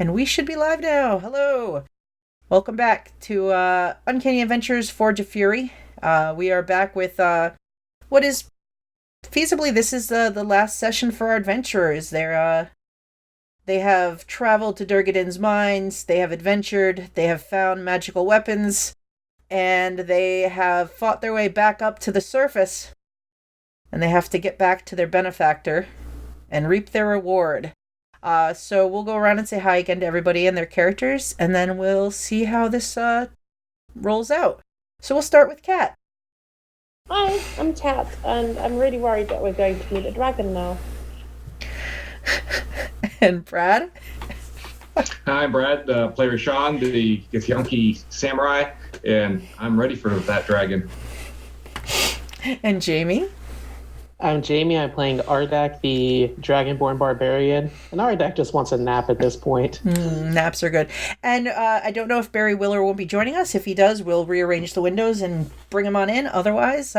And we should be live now. Hello. Welcome back to Uncanny Adventures Forge of Fury. We are back with what is feasibly this is the last session for our adventurers. They have traveled to Durgeddin's mines, they have adventured, they have found magical weapons, and they have fought their way back up to the surface. And they have to get back to their benefactor and reap their reward. So we'll go around and say hi again to everybody and their characters, and then we'll see how this rolls out. So we'll start with Kat. Hi, I'm Kat, and I'm really worried that we're going to meet a dragon now. And Brad. Hi, I'm Brad, player Sean, the Githyanki samurai, and I'm ready for that dragon. And Jamie. I'm Jamie. I'm playing Ardak, the Dragonborn Barbarian. And Ardak just wants a nap at this point. Naps are good. And I don't know if Barry will or won't be joining us. If he does, we'll rearrange the windows and bring him on in. Otherwise,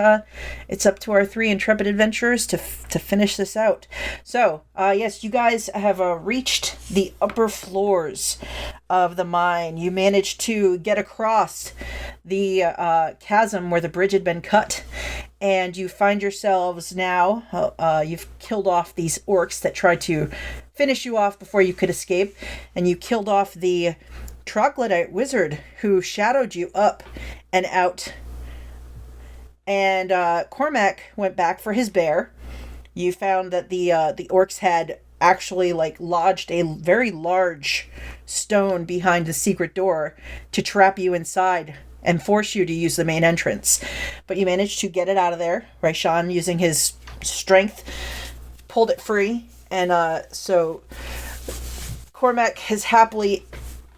it's up to our three intrepid adventurers to finish this out. So, yes, you guys have reached the upper floors of the mine. You managed to get across the chasm where the bridge had been cut. And you find yourselves now, you've killed off these orcs that tried to finish you off before you could escape. And you killed off the troglodyte wizard who shadowed you up and out. And Cormac went back for his bear. You found that the orcs had actually lodged a very large stone behind the secret door to trap you inside and force you to use the main entrance. But you managed to get it out of there. Raishan, using his strength, pulled it free. And so Cormac has happily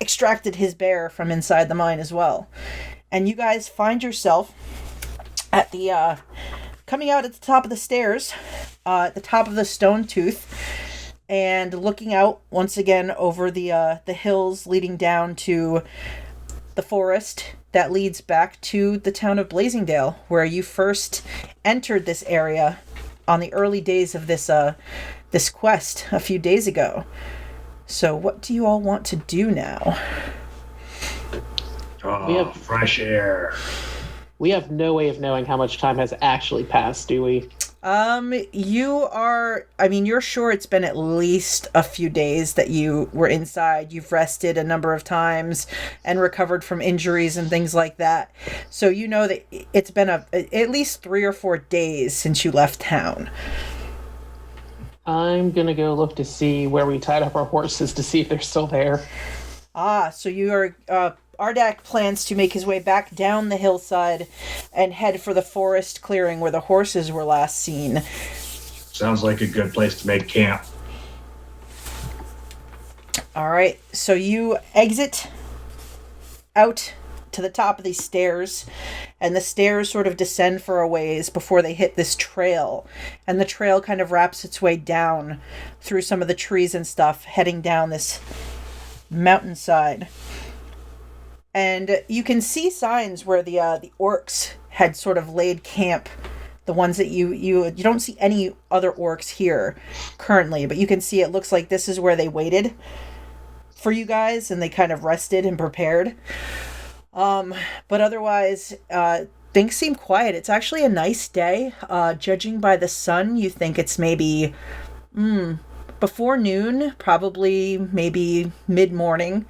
extracted his bear from inside the mine as well. And you guys find yourself at the coming out at the top of the stairs, at the top of the stone tooth, and looking out once again over the hills leading down to the forest that leads back to the town of Blasingdell, where you first entered this area on the early days of this this quest a few days ago. So what do you all want to do now? Fresh air. We have no way of knowing how much time has actually passed, do we? You're sure it's been at least a few days that you were inside. You've rested a number of times and recovered from injuries and things like that. So you know that it's been at least 3 or 4 days since you left town. I'm gonna go look to see where we tied up our horses to see if they're still there. So you are, Ardak plans to make his way back down the hillside and head for the forest clearing where the horses were last seen. Sounds like a good place to make camp. All right, so you exit out to the top of these stairs, and the stairs sort of descend for a ways before they hit this trail. And the trail kind of wraps its way down through some of the trees and stuff, heading down this mountainside. And you can see signs where the orcs had sort of laid camp. The ones that you don't see any other orcs here currently, but you can see it looks like this is where they waited for you guys, and they kind of rested and prepared. But otherwise, things seem quiet. It's actually a nice day. Judging by the sun, you think it's maybe before noon, probably maybe mid-morning.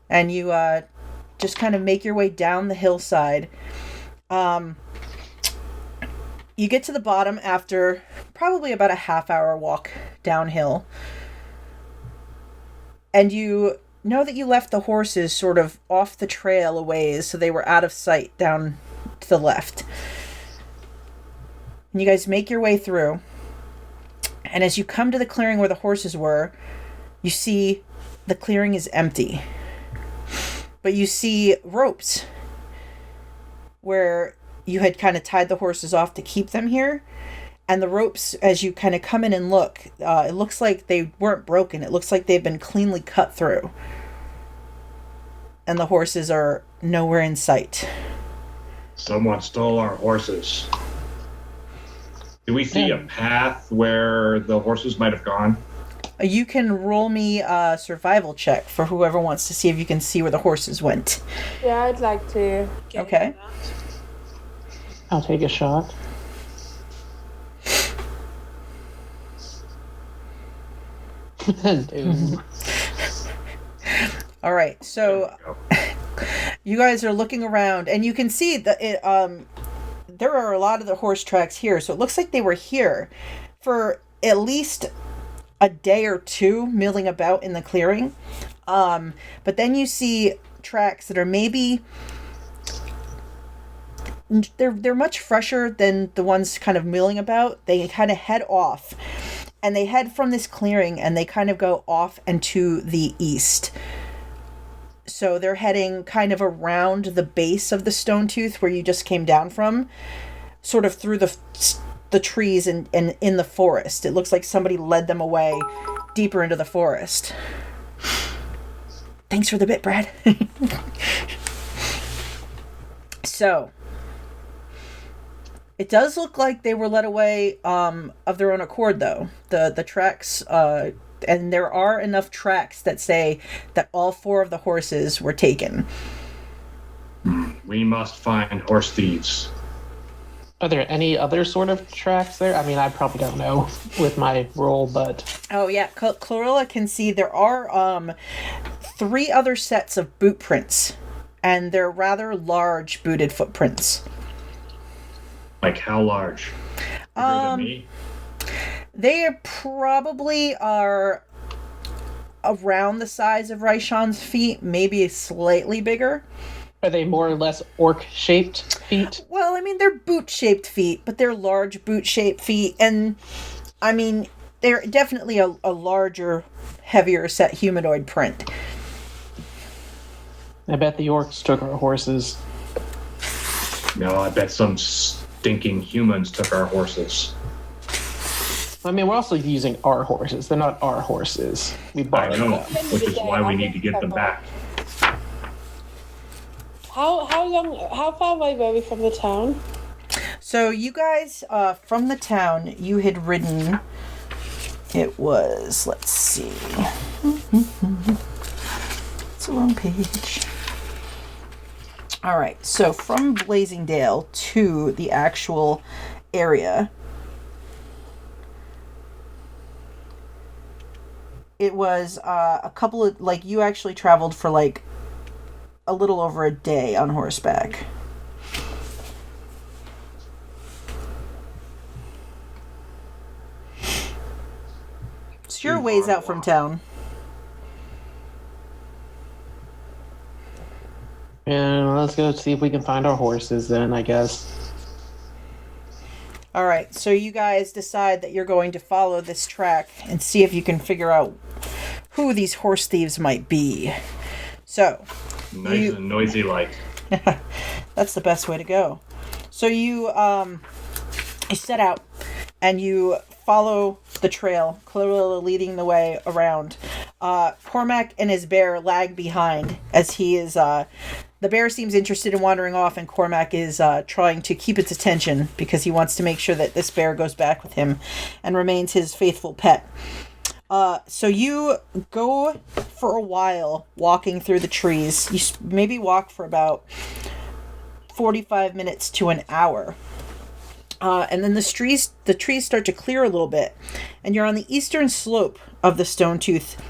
And you just kind of make your way down the hillside. You get to the bottom after probably about a half-hour walk downhill. And you know that you left the horses sort of off the trail a ways, so they were out of sight down to the left. And you guys make your way through. And as you come to the clearing where the horses were, you see the clearing is empty. But you see ropes where you had kind of tied the horses off to keep them here. And the ropes, as you kind of come in and look, it looks like they weren't broken. It looks like they've been cleanly cut through. And the horses are nowhere in sight. Someone stole our horses. Do we see a path where the horses might have gone? You can roll me a survival check for whoever wants to see if you can see where the horses went. Yeah, I'd like to. Okay. I'll take a shot. Dude. All right, so you guys are looking around, and you can see that there are a lot of the horse tracks here. So it looks like they were here for at least a day or two, milling about in the clearing. But then you see tracks that are maybe they're much fresher than the ones kind of milling about. They kind of head off. And they head from this clearing and they kind of go off and to the east. So they're heading kind of around the base of the stone tooth where you just came down from, sort of through the trees and in the forest. It looks like somebody led them away deeper into the forest. Thanks for the bit, Brad. So it does look like they were led away of their own accord, though. The tracks, and there are enough tracks that say that all 4 of the horses were taken. We must find horse thieves. Are there any other sort of tracks there? I mean, I probably don't know with my roll, but... Oh, yeah. Clarilla can see there are 3 other sets of boot prints, and they're rather large booted footprints. Like how large? Bigger than me? They probably are around the size of Raishan's feet, maybe slightly bigger. Are they more or less orc-shaped feet? Well, I mean, they're boot-shaped feet, but they're large boot-shaped feet. And, I mean, they're definitely a larger, heavier set humanoid print. I bet the orcs took our horses. No, I bet some stinking humans took our horses. I mean, we're also using our horses. They're not our horses. We I borrowed know, them. which is why we need to get them back. How far away were we from the town? So you guys, from the town, you had ridden, it was, let's see. It's the wrong page. All right, so from Blasingdell to the actual area, it was a couple of, like, you actually traveled for, like, a little over a day on horseback. So you're ways out from town. And let's go see if we can find our horses then, I guess. All right, so you guys decide that you're going to follow this track and see if you can figure out who these horse thieves might be. So, Nice and noisy like. that's the best way to go. So you set out and you follow the trail, Clarilla leading the way around. Cormac and his bear lag behind as he is... the bear seems interested in wandering off, and Cormac is trying to keep its attention because he wants to make sure that this bear goes back with him and remains his faithful pet. So you go for a while walking through the trees. You maybe walk for about 45 minutes to an hour. And then the trees start to clear a little bit, and you're on the eastern slope of the Stone Tooth.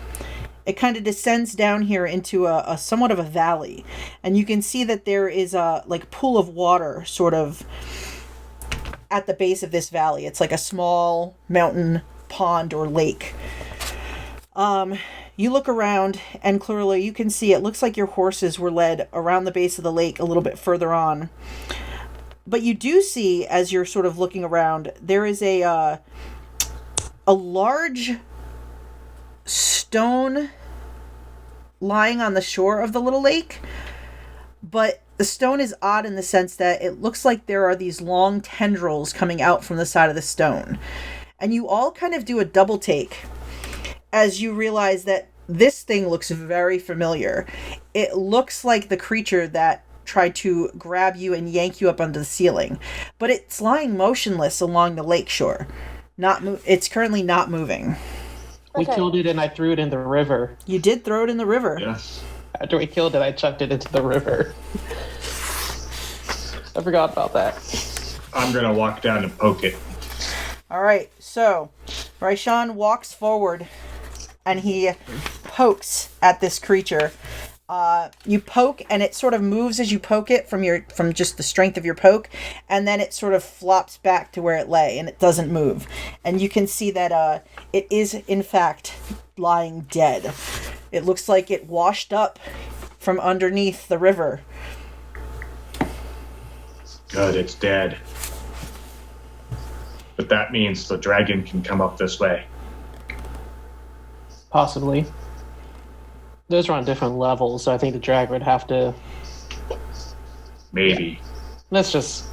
It kind of descends down here into a somewhat of a valley, and you can see that there is a like pool of water sort of at the base of this valley. It's like a small mountain pond or lake. You look around, and clearly you can see it looks like your horses were led around the base of the lake a little bit further on. But you do see, as you're sort of looking around, there is a large stone lying on the shore of the little lake. But the stone is odd in the sense that it looks like there are these long tendrils coming out from the side of the stone. And you all kind of do a double take as you realize that this thing looks very familiar. It looks like the creature that tried to grab you and yank you up onto the ceiling, but it's lying motionless along the lake shore. It's currently not moving. We Okay. killed it and I threw it in the river. You did throw it in the river. Yes. After we killed it, I chucked it into the river. I forgot about that. I'm going to walk down and poke it. All right, so Raishan walks forward and he pokes at this creature. You poke and it sort of moves as you poke it from just the strength of your poke, and then it sort of flops back to where it lay and it doesn't move. And you can see that it is in fact lying dead. It looks like it washed up from underneath the river. Good, it's dead. But that means the dragon can come up this way. Possibly. Those are on different levels, so I think the dragon would have to... Maybe. Let's just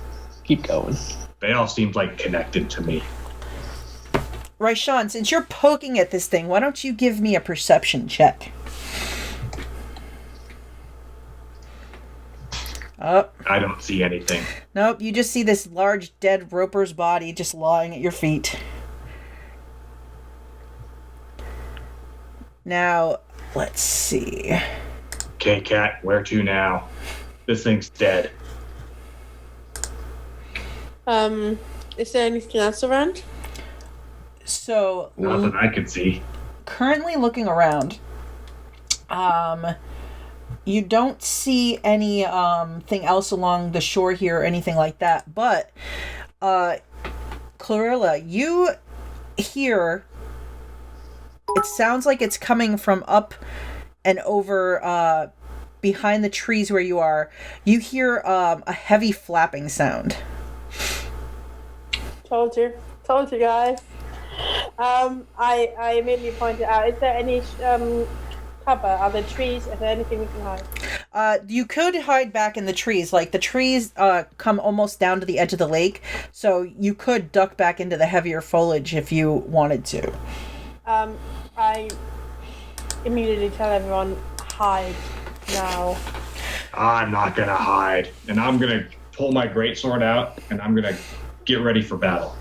keep going. They all seemed like connected to me. Raishan, since you're poking at this thing, why don't you give me a perception check? Oh. I don't see anything. Nope, you just see this large dead roper's body just lying at your feet. Now, let's see. Okay, Cat, where to now? This thing's dead. Is there anything else around? So, Nothing I can see. currently looking around, you don't see any thing else along the shore here or anything like that, but Clarilla, you hear, it sounds like it's coming from up and over behind the trees where you are. You hear a heavy flapping sound. Told you guys. I immediately pointed out, is there any cover? Are there trees? Is there anything we can hide? You could hide back in the trees. Like, the trees come almost down to the edge of the lake, so you could duck back into the heavier foliage if you wanted to. I immediately tell everyone, hide now. I'm not gonna hide. And I'm gonna pull my greatsword out, and I'm gonna get ready for battle.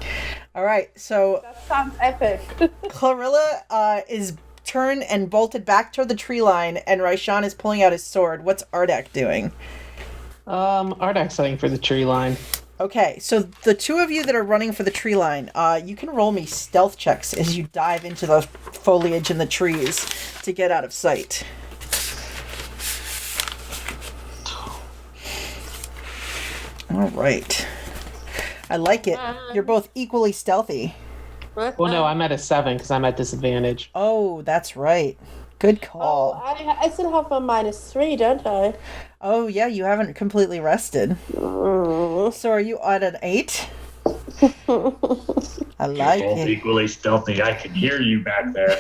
All right, so That sounds epic. Clarilla is turned and bolted back toward the tree line, and Raishan is pulling out his sword. What's Ardak doing? Ardak's heading for the tree line. Okay, so the two of you that are running for the tree line, you can roll me stealth checks as you dive into the foliage and the trees to get out of sight. All right. I like it. You're both equally stealthy. What? Well, no, I'm at a 7 because I'm at disadvantage. Oh, that's right. Good Oh, call. I still have a -3, don't I? Oh, yeah, you haven't completely rested. So are you at an 8? I like You're both it. equally stealthy. I can hear you back there.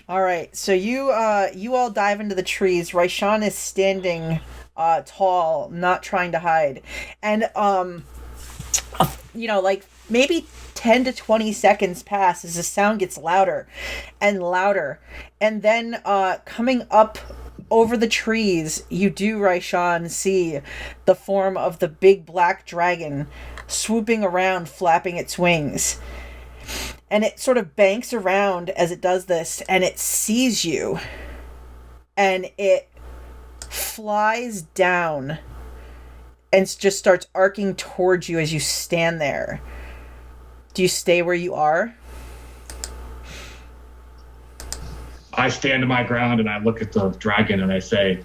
All right, so you all dive into the trees. Raishan is standing tall, not trying to hide. And like maybe 10 to 20 seconds pass as the sound gets louder and louder. And then coming up over the trees, you do, Raishan, see the form of the big black dragon swooping around, flapping its wings. And it sort of banks around as it does this, and it sees you. And it flies down and just starts arcing towards you as you stand there. Do you stay where you are? I stand my ground and I look at the dragon and I say,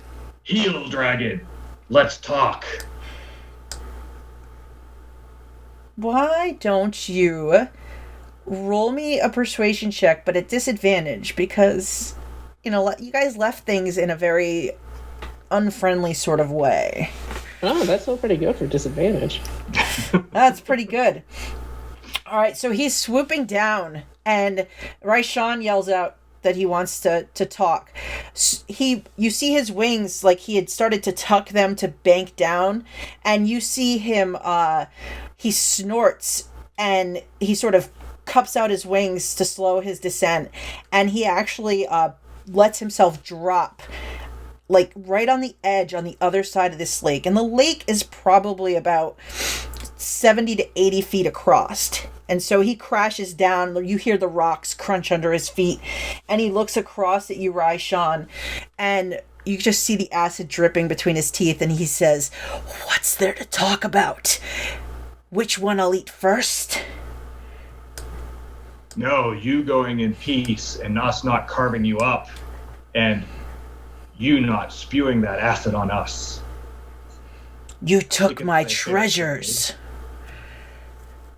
"Heal, dragon. Let's talk." Why don't you roll me a persuasion check, but at disadvantage, because, you guys left things in a very unfriendly sort of way. Oh, that's still pretty good for disadvantage. That's pretty good. All right, so he's swooping down, and Raishan yells out that he wants to talk. You see his wings, like he had started to tuck them to bank down, and you see him, he snorts, and he sort of cups out his wings to slow his descent, and he actually lets himself drop, like right on the edge on the other side of this lake. And the lake is probably about 70 to 80 feet across. And so he crashes down. You hear the rocks crunch under his feet. And he looks across at you, Raishan. And you just see the acid dripping between his teeth. And he says, "What's there to talk about? Which one I'll eat first?" No, you going in peace and us not carving you up. And you not spewing that acid on us. You took my treasures.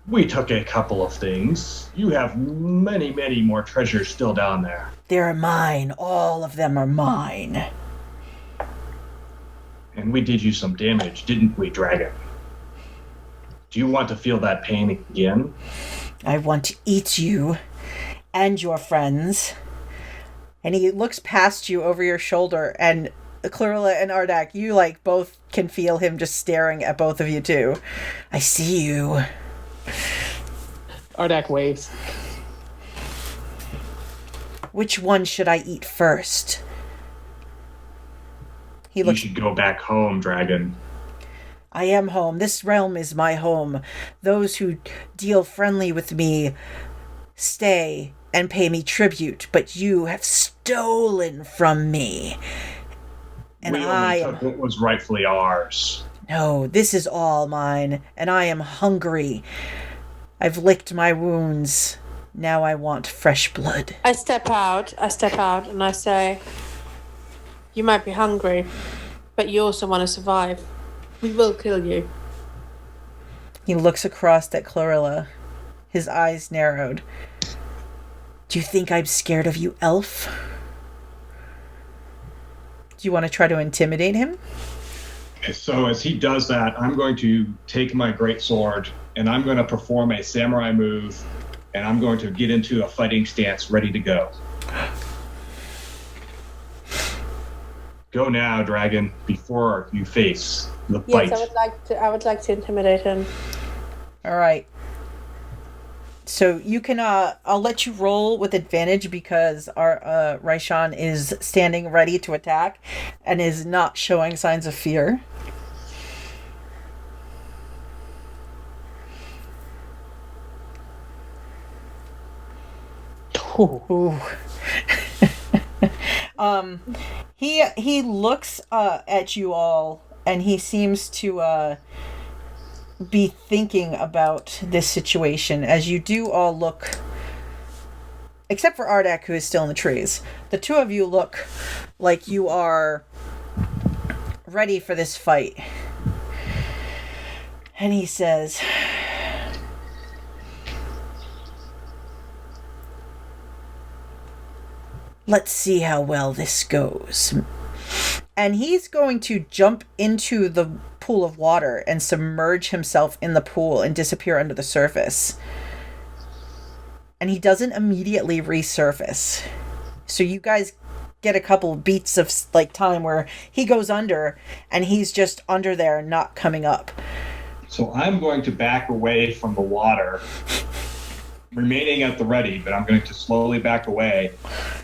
We took a couple of things. You have many, many more treasures still down there. They're mine. All of them are mine. And we did you some damage, didn't we, dragon? Do you want to feel that pain again? I want to eat you and your friends. And he looks past you over your shoulder, and Clarilla and Ardak, you both can feel him just staring at both of you too. I see you. Ardak waves. Which one should I eat first? You should go back home, dragon. I am home. This realm is my home. Those who deal friendly with me stay and pay me tribute, but you have stolen from me. And we only took what was rightfully ours. No, this is all mine, and I am hungry. I've licked my wounds. Now I want fresh blood. I step out, and I say, "You might be hungry, but you also want to survive. We will kill you." He looks across at Clarilla, his eyes narrowed. Do you think I'm scared of you, elf? Do you want to try to intimidate him? So as he does that, I'm going to take my greatsword and I'm going to perform a samurai move, and I'm going to get into a fighting stance ready to go. Go now, dragon, before you face the fight. Yes, I would like to intimidate him. All right. So you can, I'll let you roll with advantage because our Raishan is standing ready to attack and is not showing signs of fear. Ooh. He looks at you all and he seems to be thinking about this situation as you do all look, except for Ardak, who is still in the trees. The two of you look like you are ready for this fight. And he says, "Let's see how well this goes." And he's going to jump into the pool of water and submerge himself in the pool and disappear under the surface. And he doesn't immediately resurface. So you guys get a couple of beats of time where he goes under and he's just under there and not coming up. So I'm going to back away from the water, remaining at the ready, but I'm going to slowly back away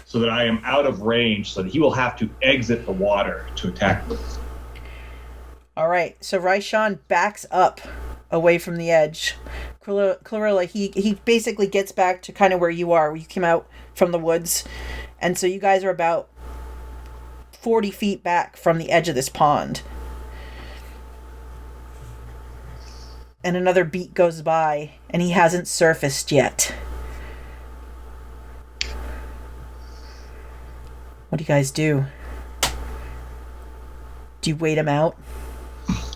so that I am out of range, so that he will have to exit the water to attack me. All right, so Raishan backs up away from the edge. Clarilla, he basically gets back to kind of where you are, where you came out from the woods. And so you guys are about 40 feet back from the edge of this pond. And another beat goes by, and he hasn't surfaced yet. What do you guys do? Do you wait him out?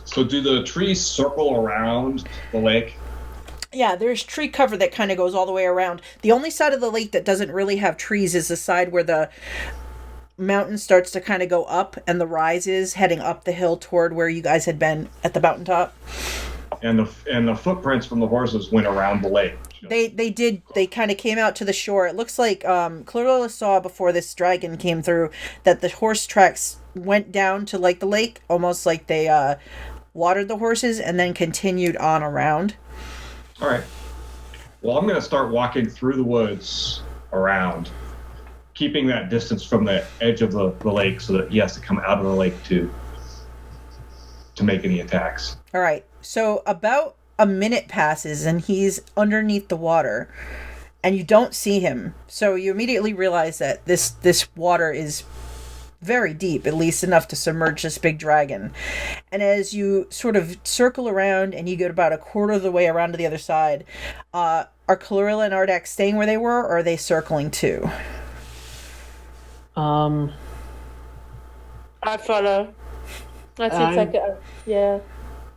So do the trees circle around the lake? Yeah, there's tree cover that kind of goes all the way around. The only side of the lake that doesn't really have trees is the side where the mountain starts to kind of go up and the rise is heading up the hill toward where you guys had been at the mountaintop. And the footprints from the horses went around the lake. They kind of came out to the shore. It looks like Clarilla saw before this dragon came through that the horse tracks went down to the lake, almost like they watered the horses and then continued on around. All right. Well, I'm going to start walking through the woods around, keeping that distance from the edge of the lake so that he has to come out of the lake to make any attacks. All right. So about a minute passes and he's underneath the water and you don't see him. So you immediately realize that this water is very deep, at least enough to submerge this big dragon. And as you sort of circle around and you get about a quarter of the way around to the other side, are Clarilla and Ardak staying where they were, or are they circling too? I follow. That seems like yeah.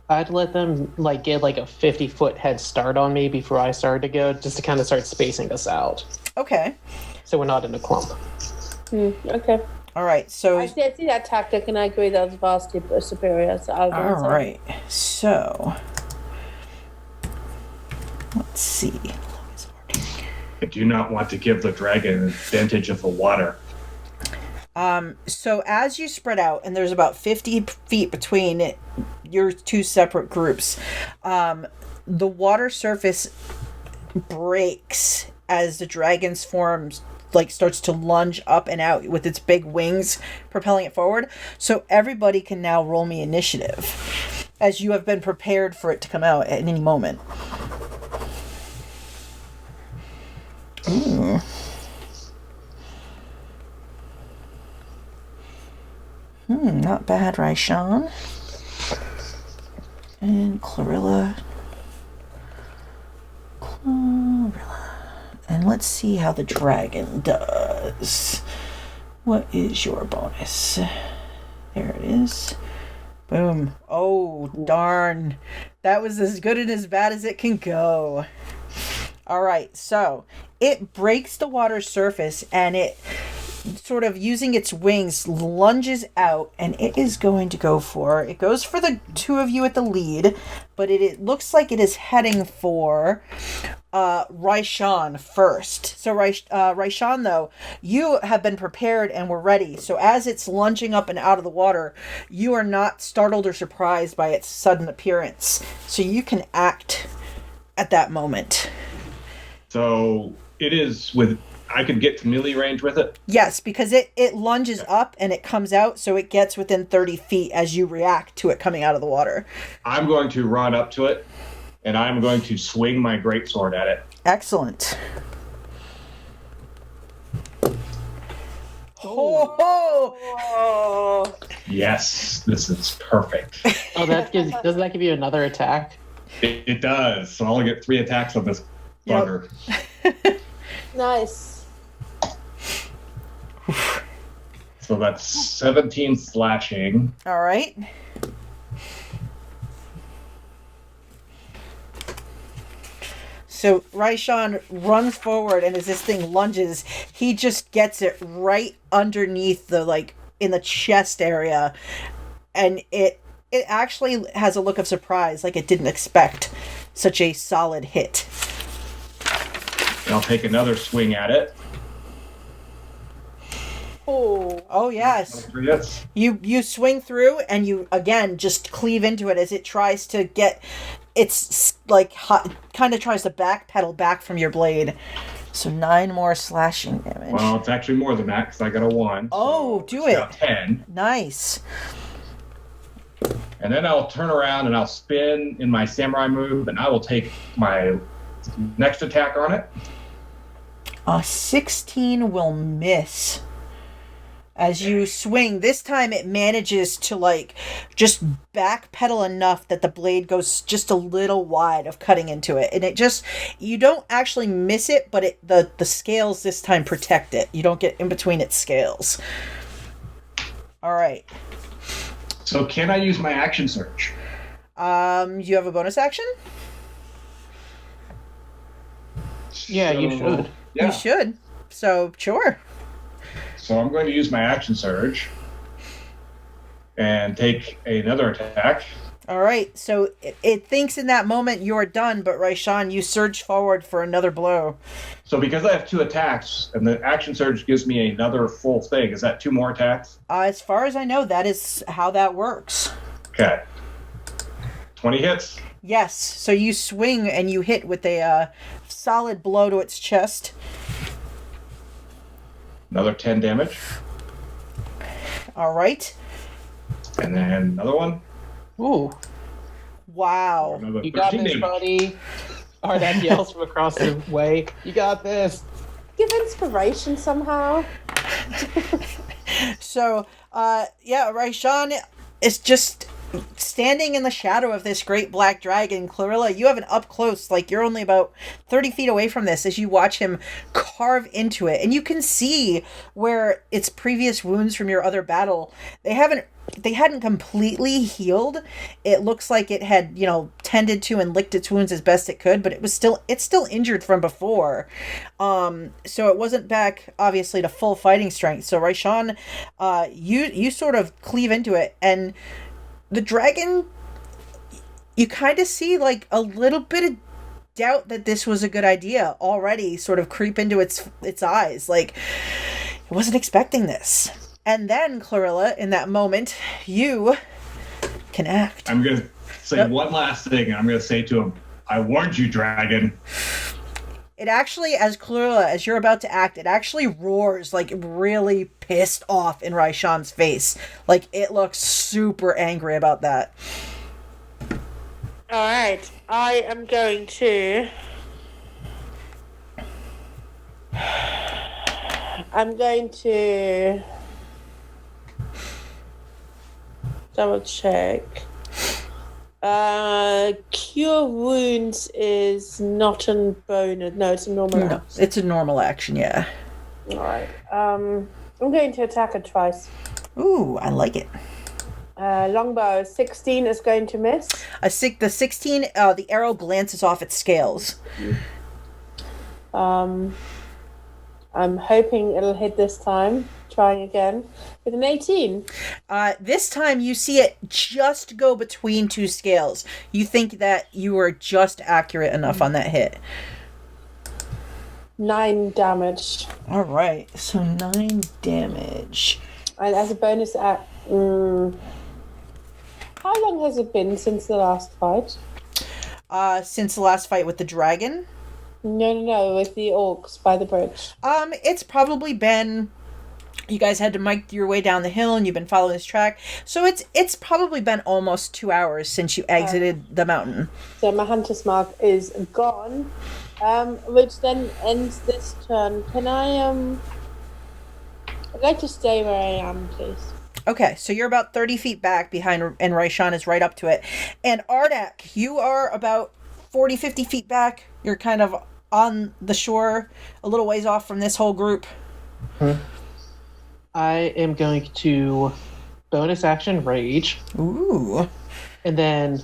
I'd let them get a 50-foot head start on me before I started to go, just to kind of start spacing us out. Okay. So we're not in a clump. Okay. All right. So I see that tactic, and I agree that was vastly superior. So I'll go. All right. So let's see. I do not want to give the dragon an advantage of the water. So as you spread out, and there's about 50 feet between your two separate groups, the water surface breaks as the dragon's form starts to lunge up and out with its big wings propelling it forward. So everybody can now roll me initiative, as you have been prepared for it to come out at any moment. Ooh. Not bad, Raishan. And Clarilla. And let's see how the dragon does. What is your bonus? There it is. Boom. Oh, darn. That was as good and as bad as it can go. All right, so it breaks the water surface and it sort of using its wings lunges out, and it is going to go for the two of you at the lead, but it looks like it is heading for Raishan first. So Raishan, though, you have been prepared and were ready. So as it's lunging up and out of the water, you are not startled or surprised by its sudden appearance. So you can act at that moment. So it is I could get to melee range with it? Yes, because it lunges up and it comes out, so it gets within 30 feet as you react to it coming out of the water. I'm going to run up to it, and I'm going to swing my greatsword at it. Excellent. Oh! Yes, this is perfect. Doesn't that give you another attack? It does. So I'll get 3 attacks on this bugger. Yep. Nice. So that's 17 slashing. All right. So Raishan runs forward, and as this thing lunges, he just gets it right underneath in the chest area, and it actually has a look of surprise, like it didn't expect such a solid hit. And I'll take another swing at it. Oh yes. You swing through and you again just cleave into it as it tries to get kind of tries to backpedal back from your blade. So 9 more slashing damage. Well, it's actually more than that because I got a 1. Oh, so do it. 10. Nice. And then I'll turn around and I'll spin in my samurai move, and I will take my next attack on it. 16 will miss. As you swing, this time it manages to just backpedal enough that the blade goes just a little wide of cutting into it. And you don't actually miss it, but the scales this time protect it. You don't get in between its scales. All right. So can I use my action surge? You have a bonus action? Yeah, you should. Yeah. You should. So, sure. So I'm going to use my action surge and take another attack. All right. So it thinks in that moment you're done, but Raishan, you surge forward for another blow. So because I have 2 attacks and the action surge gives me another full thing, is that 2 more attacks? As far as I know, that is how that works. Okay. 20 hits? Yes. So you swing and you hit with a solid blow to its chest. Another 10 damage. All right. And then another one. Ooh. Wow. Another You got 13 this, damage. buddy. Ardak yells from across the way. You got this. Give inspiration somehow. So, Raishan is just standing in the shadow of this great black dragon. Clarilla, you have an up close, like you're only about 30 feet away from this as you watch him carve into it. And you can see where its previous wounds from your other battle, they hadn't completely healed. It looks like it had, tended to and licked its wounds as best it could, but it's still injured from before. So it wasn't back, obviously, to full fighting strength. So Raishan, you sort of cleave into it, and the dragon, you kind of see like a little bit of doubt that this was a good idea already sort of creep into its eyes. Like, it wasn't expecting this. And then, Clarilla, in that moment, you can act. I'm going to say one last thing. I'm going to say to him, I warned you, dragon. It actually, as Clarilla, as you're about to act, it actually roars, like, really pissed off in Raishan's face. Like, it looks super angry about that. Alright, I am going to... double check. Cure wounds is not a bonus. No, it's a normal action. It's a normal action, yeah. Alright. I'm going to attack it twice. Ooh, I like it. Longbow 16 is going to miss. The 16, the arrow glances off its scales. I'm hoping it'll hit this time. Trying again with an 18. This time you see it just go between two scales. You think that you were just accurate enough on that hit. 9 damage. All right, so 9 damage. And as a bonus, how long has it been since the last fight? Since the last fight with the dragon? No, with the orcs by the bridge. It's probably been... You guys had to make your way down the hill and you've been following this track. So it's probably been almost 2 hours since you exited the mountain. So my hunter's mark is gone, which then ends this turn. Can I'd like to stay where I am, please. Okay, so you're about 30 feet back behind, and Raishan is right up to it. And Ardak, you are about 40, 50 feet back. You're kind of on the shore, a little ways off from this whole group. I am going to bonus action rage. Ooh. And then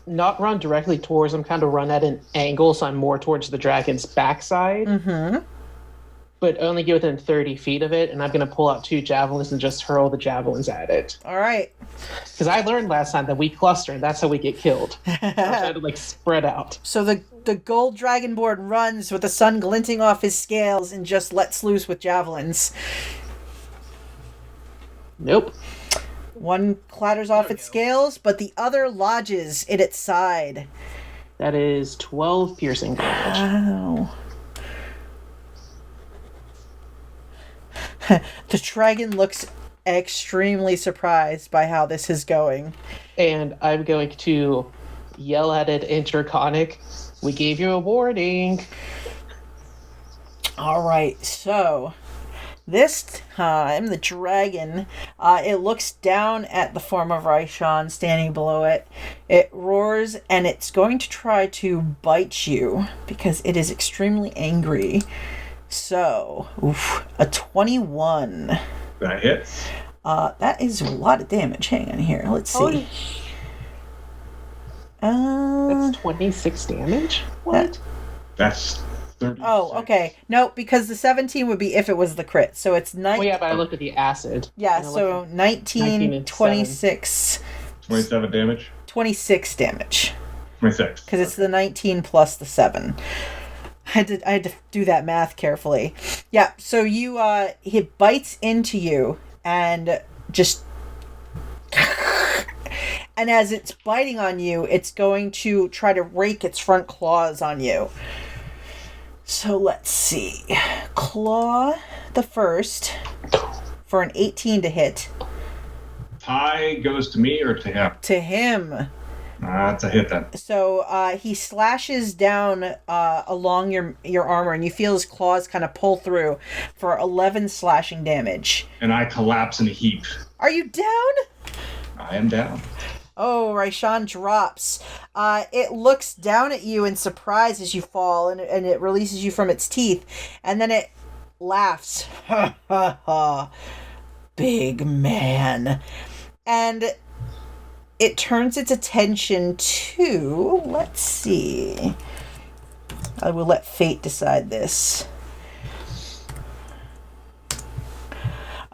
not run directly towards him, kind of run at an angle so I'm more towards the dragon's backside. Mm-hmm. But only get within 30 feet of it, and I'm going to pull out 2 javelins and just hurl the javelins at it. All right. Because I learned last time that we cluster, and that's how we get killed. I'm trying to, spread out. So the gold dragonborn runs with the sun glinting off his scales and just lets loose with javelins. Nope. One clatters off its scales, but the other lodges at its side. That is 12 piercing damage. Wow. The dragon looks extremely surprised by how this is going. And I'm going to yell at it in Draconic. We gave you a warning. All right, so this time the dragon, it looks down at the form of Raishan standing below it. It roars and it's going to try to bite you because it is extremely angry. So, a 21. That hits. That is a lot of damage. Hang on here. Let's see. Holy That's 26 damage? What? That's 30. Oh, okay. No, because the 17 would be if it was the crit. So it's 9. Oh, yeah, but I looked at the acid. Yeah, And I so looked 19 and 26. 27 damage. 26 damage. 26. Because it's the 19 plus the 7. I had to do that math carefully. Yeah, so he bites into you and just... And as it's biting on you, it's going to try to rake its front claws on you. So let's see. Claw the first for an 18 to hit. Tie goes to me or to him? To him. That's a hit then. So he slashes down along your armor, and you feel his claws kind of pull through for 11 slashing damage. And I collapse in a heap. Are you down? I am down. Oh, Raishan drops. It looks down at you in surprise as you fall, and it releases you from its teeth. And then it laughs. Ha ha ha. Big man. And it turns its attention to... Let's see. I will let fate decide this.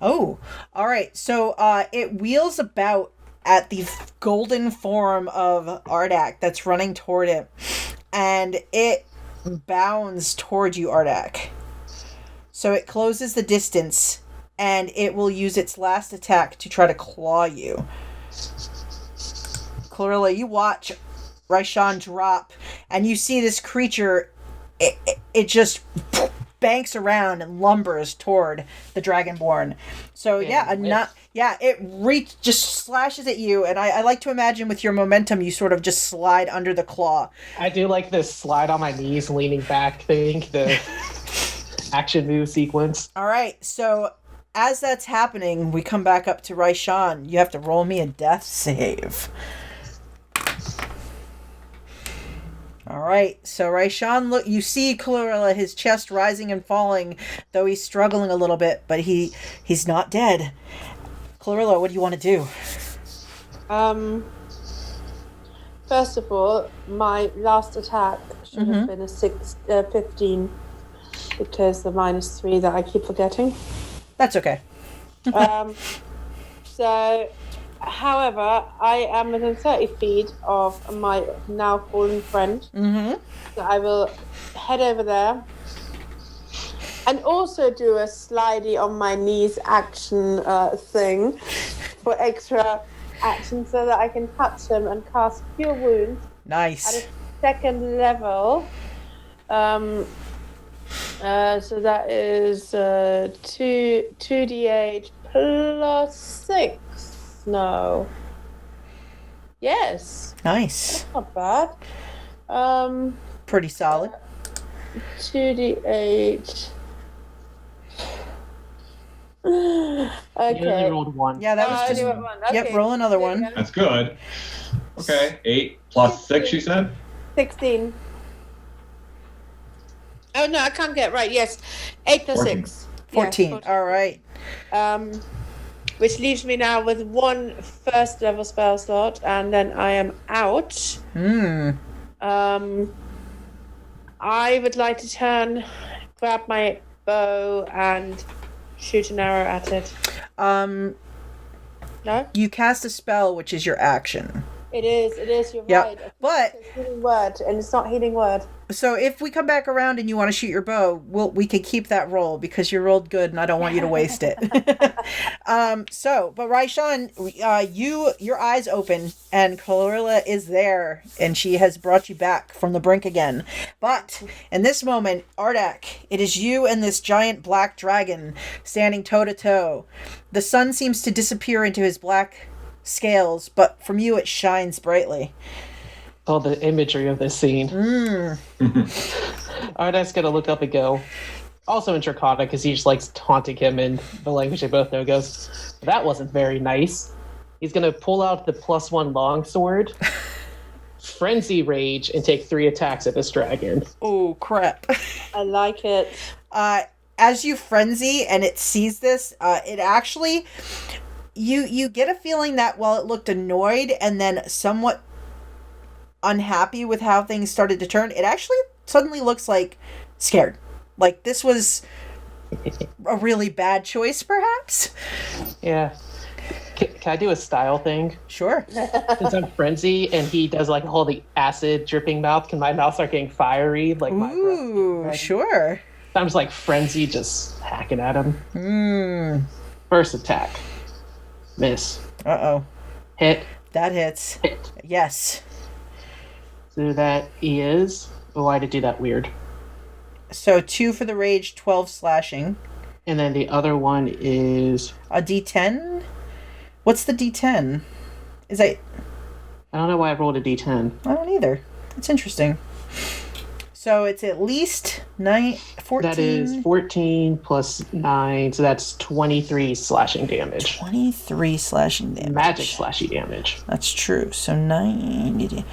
Oh, all right. So it wheels about at the golden form of Ardak that's running toward it, and it bounds toward you, Ardak. So it closes the distance, and it will use its last attack to try to claw you. Clarilla, you watch Raishan drop, and you see this creature, it just banks around and lumbers toward the Dragonborn. So it just slashes at you, and I like to imagine with your momentum you sort of just slide under the claw. I do like this slide on my knees, leaning back thing, the action move sequence. All right, so as that's happening, we come back up to Raishan. You have to roll me a death save. All right, so Raishan, look, you see Clarilla, his chest rising and falling, though he's struggling a little bit, but he's not dead. Clarilla, what do you want to do? First of all, my last attack should have been a 15, because the -3 that I keep forgetting. That's okay. However, I am within 30 feet of my now fallen friend. Mm-hmm. So I will head over there and also do a slidey on my knees action thing for extra action so that I can touch him and cast Cure Wounds Nice. at a second level. So that is 2d8 plus 6. No. Yes. Nice. Not bad. Pretty solid. 2d8. You only Okay. rolled one. Yeah, that was I just... only went one. Okay. Yep, roll another There you one. go. That's good. Okay, 8 plus 6, you said? 16. Oh no, I can't get it right. Yes, 8 plus 14. 6. 14. Yeah, All right. Which leaves me now with 1 first level spell slot, and then I am out. I would like to grab my bow and shoot an arrow at it. No? You cast a spell, which is your action. It is, you're Yep. right. But It's healing word, and it's not healing word. so if we come back around and you want to shoot your bow, we could keep that roll because you rolled good and I don't want you to waste it. But Raishan, your eyes open and Clarilla is there and she has brought you back from the brink again. But in this moment, Ardak, it is you and this giant black dragon standing toe to toe. The sun seems to disappear into his black scales, but from you it shines brightly. Oh, the imagery of this scene. Ardak's gonna look up and go, also in Draconic, because he just likes taunting him in the language they both know, goes, that wasn't very nice. He's gonna pull out the +1 longsword, frenzy rage, and take 3 attacks at this dragon. Oh, crap. I like it. As you frenzy and it sees this, it actually... You get a feeling that while it looked annoyed and then somewhat unhappy with how things started to turn, it actually suddenly looks like scared. Like this was a really bad choice, perhaps? Yeah. Can I do a style thing? Sure. Since I'm frenzy and he does like all the acid dripping mouth, can my mouth start getting fiery? Like my breath? Ooh, sure. I'm just like frenzy, just hacking at him. First attack. Miss. Uh-oh. Hit. That hits. Hit. Yes. So that is... Oh, why did I do that weird? So 2 for the rage, 12 slashing. And then the other one is... A D10? What's the D10? Is that... I don't know why I rolled a d10. I don't either. It's interesting. So it's at least 14. That is 14 plus 9, so that's 23 slashing damage. 23 slashing damage. Magic slashy damage. That's true. So 90.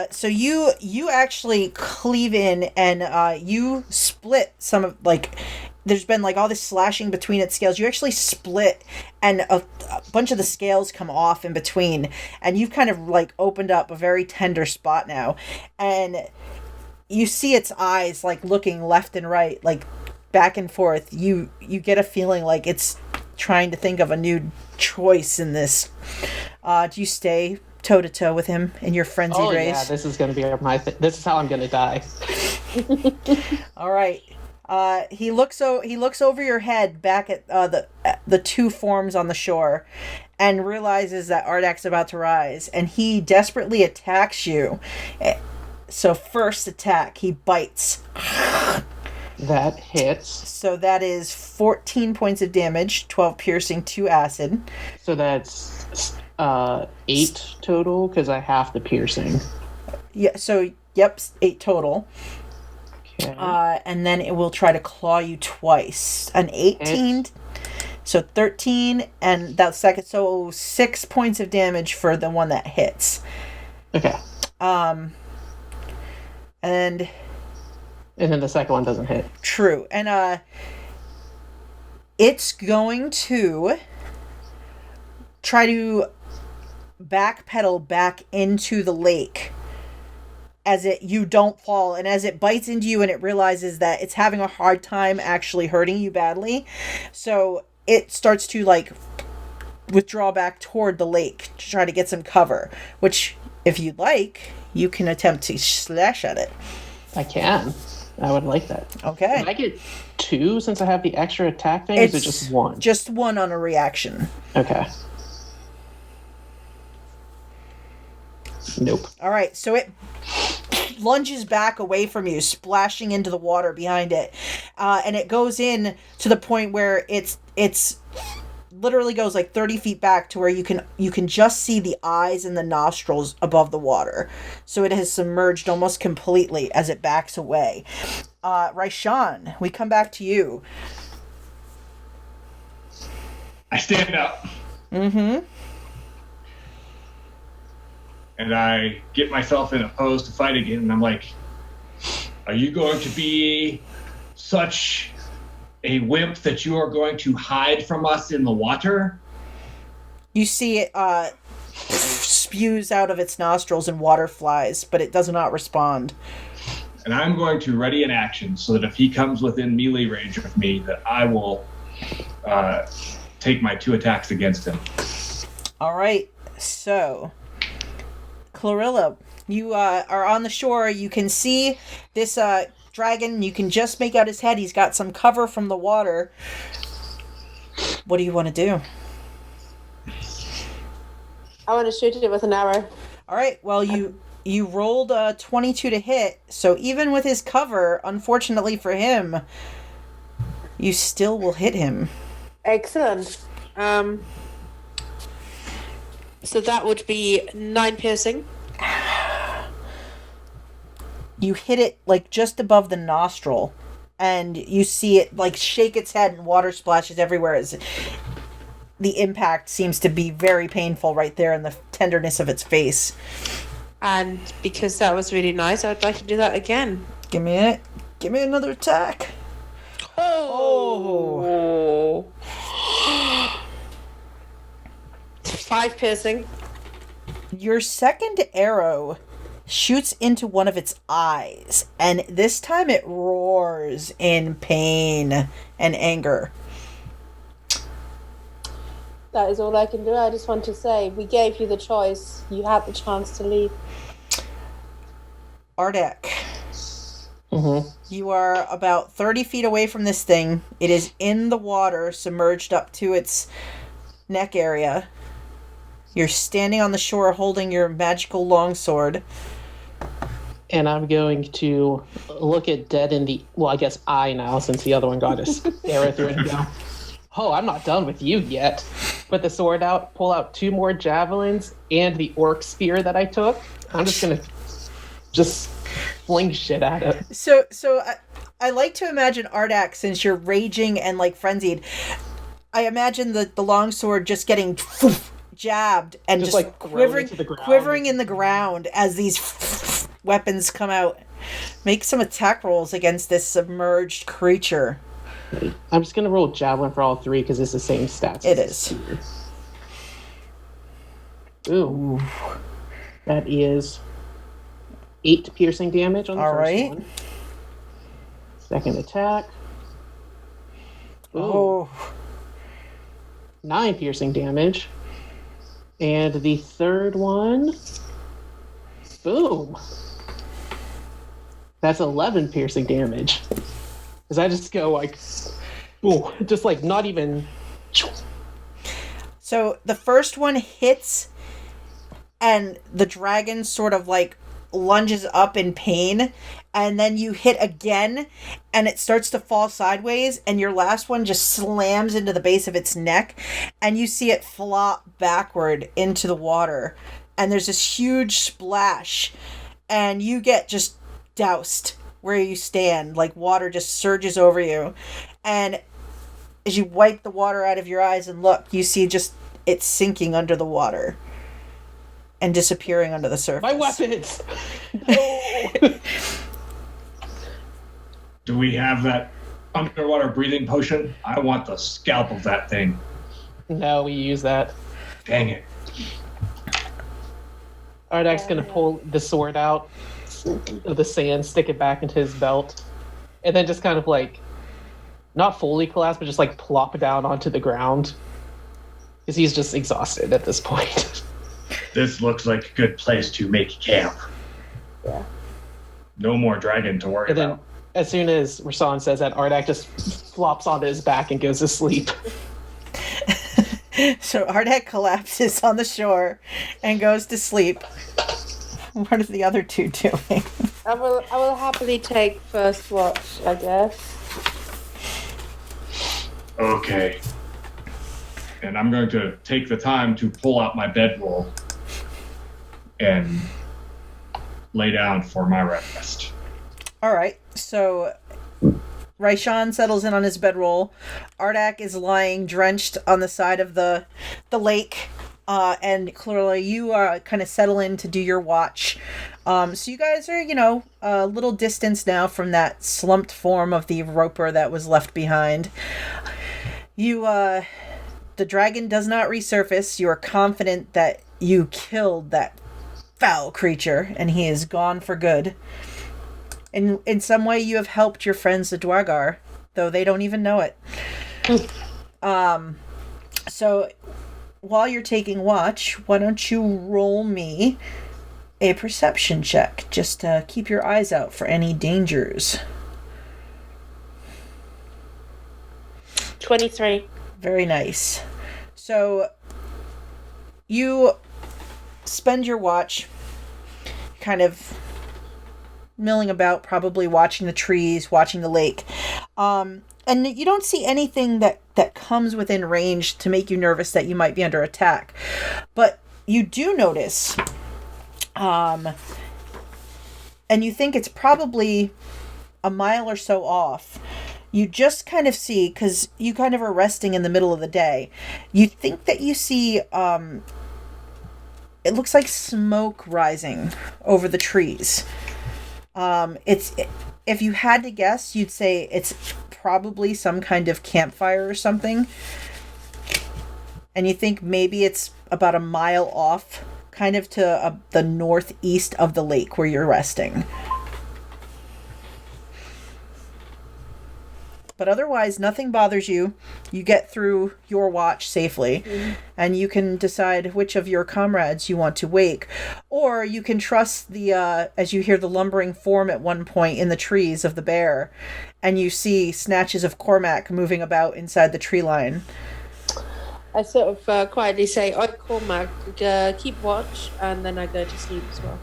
So you actually cleave in and you split some of, like, there's been like all this slashing between its scales. You actually split and a bunch of the scales come off in between, and you've kind of like opened up a very tender spot now, and you see its eyes like looking left and right, like back and forth. You get a feeling like it's trying to think of a new choice in this. Do you stay toe to toe with him in your frenzied race? Yeah, this is going to be my this is how I'm going to die. All right. He looks over your head back at the two forms on the shore, and realizes that Ardak's about to rise, and he desperately attacks you. So first attack, he bites. That hits. So that is 14 points of damage, 12 piercing, 2 acid. So that's 8 total because I have the piercing. Yeah. So yep, 8 total. Okay. And then it will try to claw you twice. An 18, so 13, and that second, so 6 points of damage for the one that hits. Okay. And then the second one doesn't hit. True. And it's going to try to backpedal back into the lake as you don't fall, and as it bites into you and it realizes that it's having a hard time actually hurting you badly, so it starts to like withdraw back toward the lake to try to get some cover, which if you'd like you can attempt to slash at it. I can. I would like that. Okay. Can I get 2 since I have the extra attack thing? Or is it just 1? Just 1 on a reaction. Okay. Nope. All right, so it lunges back away from you, splashing into the water behind it, and it goes in to the point where it's literally goes like 30 feet back to where you can just see the eyes and the nostrils above the water. So it has submerged almost completely as it backs away. Raishan, we come back to you. I stand up. Mm-hmm. And I get myself in a pose to fight again, and I'm like, are you going to be such a wimp that you are going to hide from us in the water? You see it spews out of its nostrils and water flies, but it does not respond. And I'm going to ready an action so that if he comes within melee range of me, that I will take my 2 attacks against him. All right, so Clarilla, you are on the shore. You can see this dragon. You can just make out his head. He's got some cover from the water. What do you want to do? I want to shoot it with an arrow. All right, well, you rolled a 22 to hit, so even with his cover, unfortunately for him, you still will hit him. Excellent. So that would be 9 piercing. You hit it like just above the nostril, and you see it like shake its head and water splashes everywhere as the impact seems to be very painful right there in the tenderness of its face. And because that was really nice, I would like to do that again. Give me it. Give me another attack. Oh. 5 piercing. Your second arrow shoots into one of its eyes, and this time it roars in pain and anger. That is all I can do. I just want to say, we gave you the choice. You had the chance to leave. Ardak, Mm-hmm. you are about 30 feet away from this thing. It is in the water, submerged up to its neck area. You're standing on the shore holding your magical longsword. And I'm going to look at Dead in the... Well, I guess I now, since the other one got his arrow through it and go, oh, I'm not done with you yet. put the sword out, pull out 2 more javelins and the orc spear that I took. I'm just gonna just fling shit at it. So I like to imagine Ardak, since you're raging and like frenzied. I imagine the longsword just getting jabbed and just like quivering in the ground as these weapons come out. Make some attack rolls against this submerged creature. I'm just gonna roll javelin for all 3 because it's the same stats. It is. Ooh. That is 8 piercing damage on the first one. Second attack. Ooh. Oh. 9 piercing damage. And the third one. Boom. That's 11 piercing damage. Because I just go like, boom, just like not even. So the first one hits, and the dragon sort of like lunges up in pain, and then you hit again, and it starts to fall sideways, and your last one just slams into the base of its neck, and you see it flop backward into the water, and there's this huge splash, and you get just doused where you stand. Like water just surges over you, and as you wipe the water out of your eyes and look, you see just it sinking under the water and disappearing under the surface. My weapons! No! Do we have that underwater breathing potion? I want the scalp of that thing. No, we use that. Dang it. Ardak's gonna pull the sword out of the sand, stick it back into his belt, and then just kind of like, not fully collapse, but just like plop down onto the ground. Because he's just exhausted at this point. This looks like a good place to make camp. Yeah. No more dragon to worry And then, about. as soon as Rasan says that, Ardak just flops onto his back and goes to sleep. So Ardak collapses on the shore and goes to sleep. What are the other 2 doing? I will happily take first watch, I guess. Okay. And I'm going to take the time to pull out my bedroll and lay down for my rest. All right. So Raishan settles in on his bedroll. Ardak is lying drenched on the side of the lake. And Clarilla, you kind of settle in to do your watch. So you guys are, a little distance now from that slumped form of the roper that was left behind. The dragon does not resurface. You are confident that you killed that foul creature, and he is gone for good. In some way, you have helped your friends the Dwargar, though they don't even know it. So while you're taking watch, why don't you roll me a perception check, just to keep your eyes out for any dangers. 23. Very nice. So you spend your watch kind of milling about, probably watching the trees, watching the lake. And you don't see anything that comes within range to make you nervous that you might be under attack. But you do notice, and you think it's probably a mile or so off, you just kind of see, because you kind of are resting in the middle of the day, you think that you see, it looks like smoke rising over the trees. If you had to guess, you'd say it's probably some kind of campfire or something. And you think maybe it's about a mile off, kind of to the northeast of the lake where you're resting. But otherwise, nothing bothers you. You get through your watch safely, and you can decide which of your comrades you want to wake. Or you can trust as you hear the lumbering form at one point in the trees of the bear, and you see snatches of Cormac moving about inside the tree line. I sort of quietly say, "Oi, Cormac, keep watch," and then I go to sleep as well.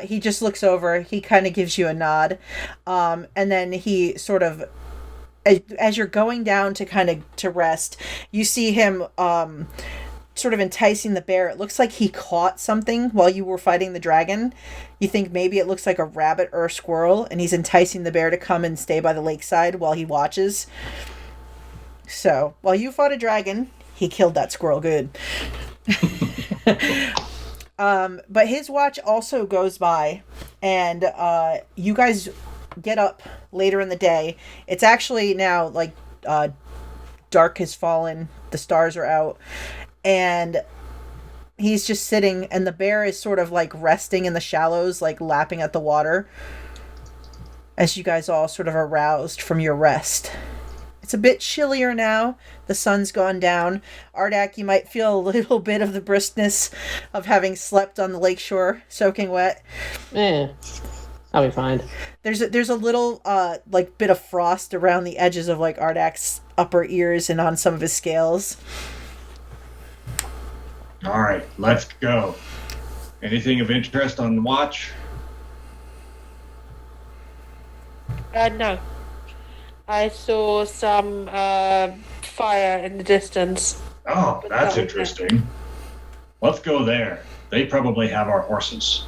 He just looks over, he kind of gives you a nod, and then he sort of, as you're going down to kind of to rest, you see him sort of enticing the bear. It looks like he caught something while you were fighting the dragon. You think maybe it looks like a rabbit or a squirrel, and he's enticing the bear to come and stay by the lakeside while he watches. So, while you fought a dragon, he killed that squirrel good. But his watch also goes by, and you guys get up later in the day. It's actually now, like, dark has fallen, the stars are out, and he's just sitting, and the bear is sort of, like, resting in the shallows, like, lapping at the water, as you guys all sort of aroused from your rest. It's a bit chillier now. The sun's gone down. Ardak, you might feel a little bit of the briskness of having slept on the lakeshore, soaking wet. I'll be fine. There's a little like bit of frost around the edges of like Ardak's upper ears and on some of his scales. All right, let's go. Anything of interest on the watch? No. I saw some fire in the distance. Oh, that's interesting. Let's go there. They probably have our horses.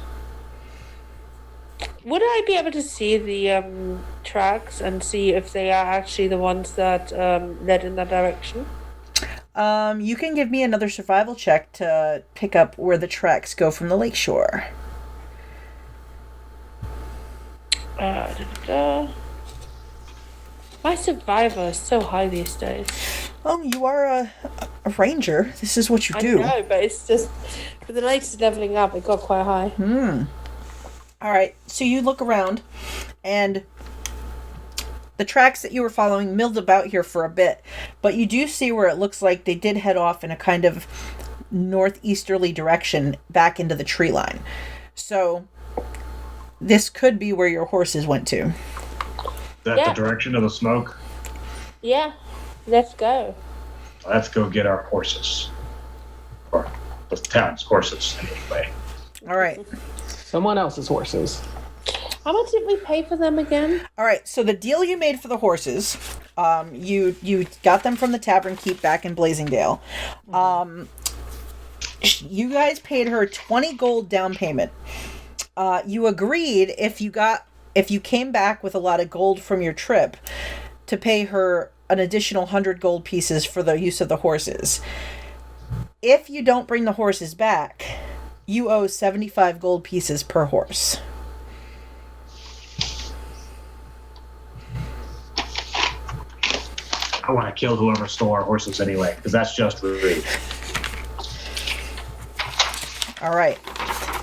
Would I be able to see the tracks and see if they are actually the ones that led in that direction? You can give me another survival check to pick up where the tracks go from the lakeshore. My survivor is so high these days. You are a ranger. This is what you do. I know, but it's just with the latest leveling up, it got quite high. All right, so you look around, and the tracks that you were following milled about here for a bit, but you do see where it looks like they did head off in a kind of northeasterly direction back into the tree line. So this could be where your horses went to. Is that the direction of the smoke? Yeah, let's go. Let's go get our horses. Or the town's horses, anyway. All right. Someone else's horses. How much did we pay for them again? All right, so the deal you made for the horses, you got them from the tavern keep back in Blasingdell. You guys paid her 20 gold down payment. You agreed if you came back with a lot of gold from your trip to pay her an additional 100 gold pieces for the use of the horses. If you don't bring the horses back, you owe 75 gold pieces per horse. I want to kill whoever stole our horses anyway, because that's just rude. All right.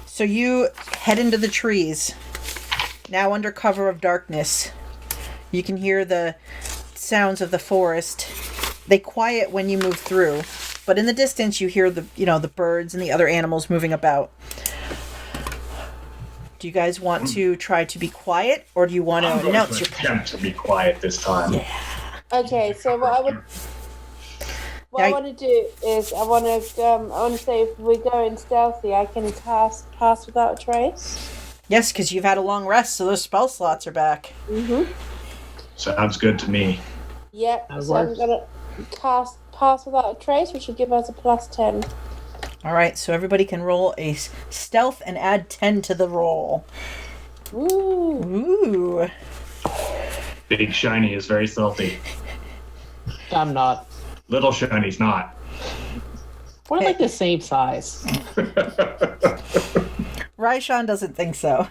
So you head into the trees. Now under cover of darkness. You can hear the sounds of the forest. They quiet when you move through, but in the distance you hear the birds and the other animals moving about. Do you guys want to try to be quiet, or do you want to announce your attempt to be quiet this time? Yeah. Okay, so I want to do is I want to say if we're going stealthy, I can pass without a trace. Yes, because you've had a long rest, so those spell slots are back. Sounds good to me. Yep. So I'm gonna pass without a trace, which will give us a +10. All right, so everybody can roll a stealth and add 10 to the roll. Ooh. Big Shiny is very stealthy. I'm not. Little Shiny's not. We're like the same size. Raishan doesn't think so.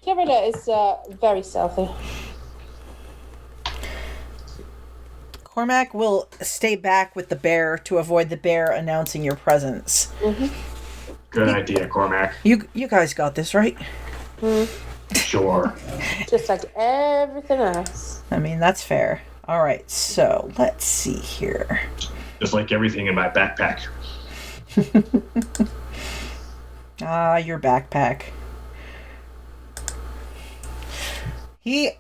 Clarilla is very stealthy. Cormac will stay back with the bear to avoid the bear announcing your presence. Good idea, Cormac. You guys got this, right? Sure. Just like everything else. I mean, that's fair. All right, so let's see here. Just like everything in my backpack. Your backpack.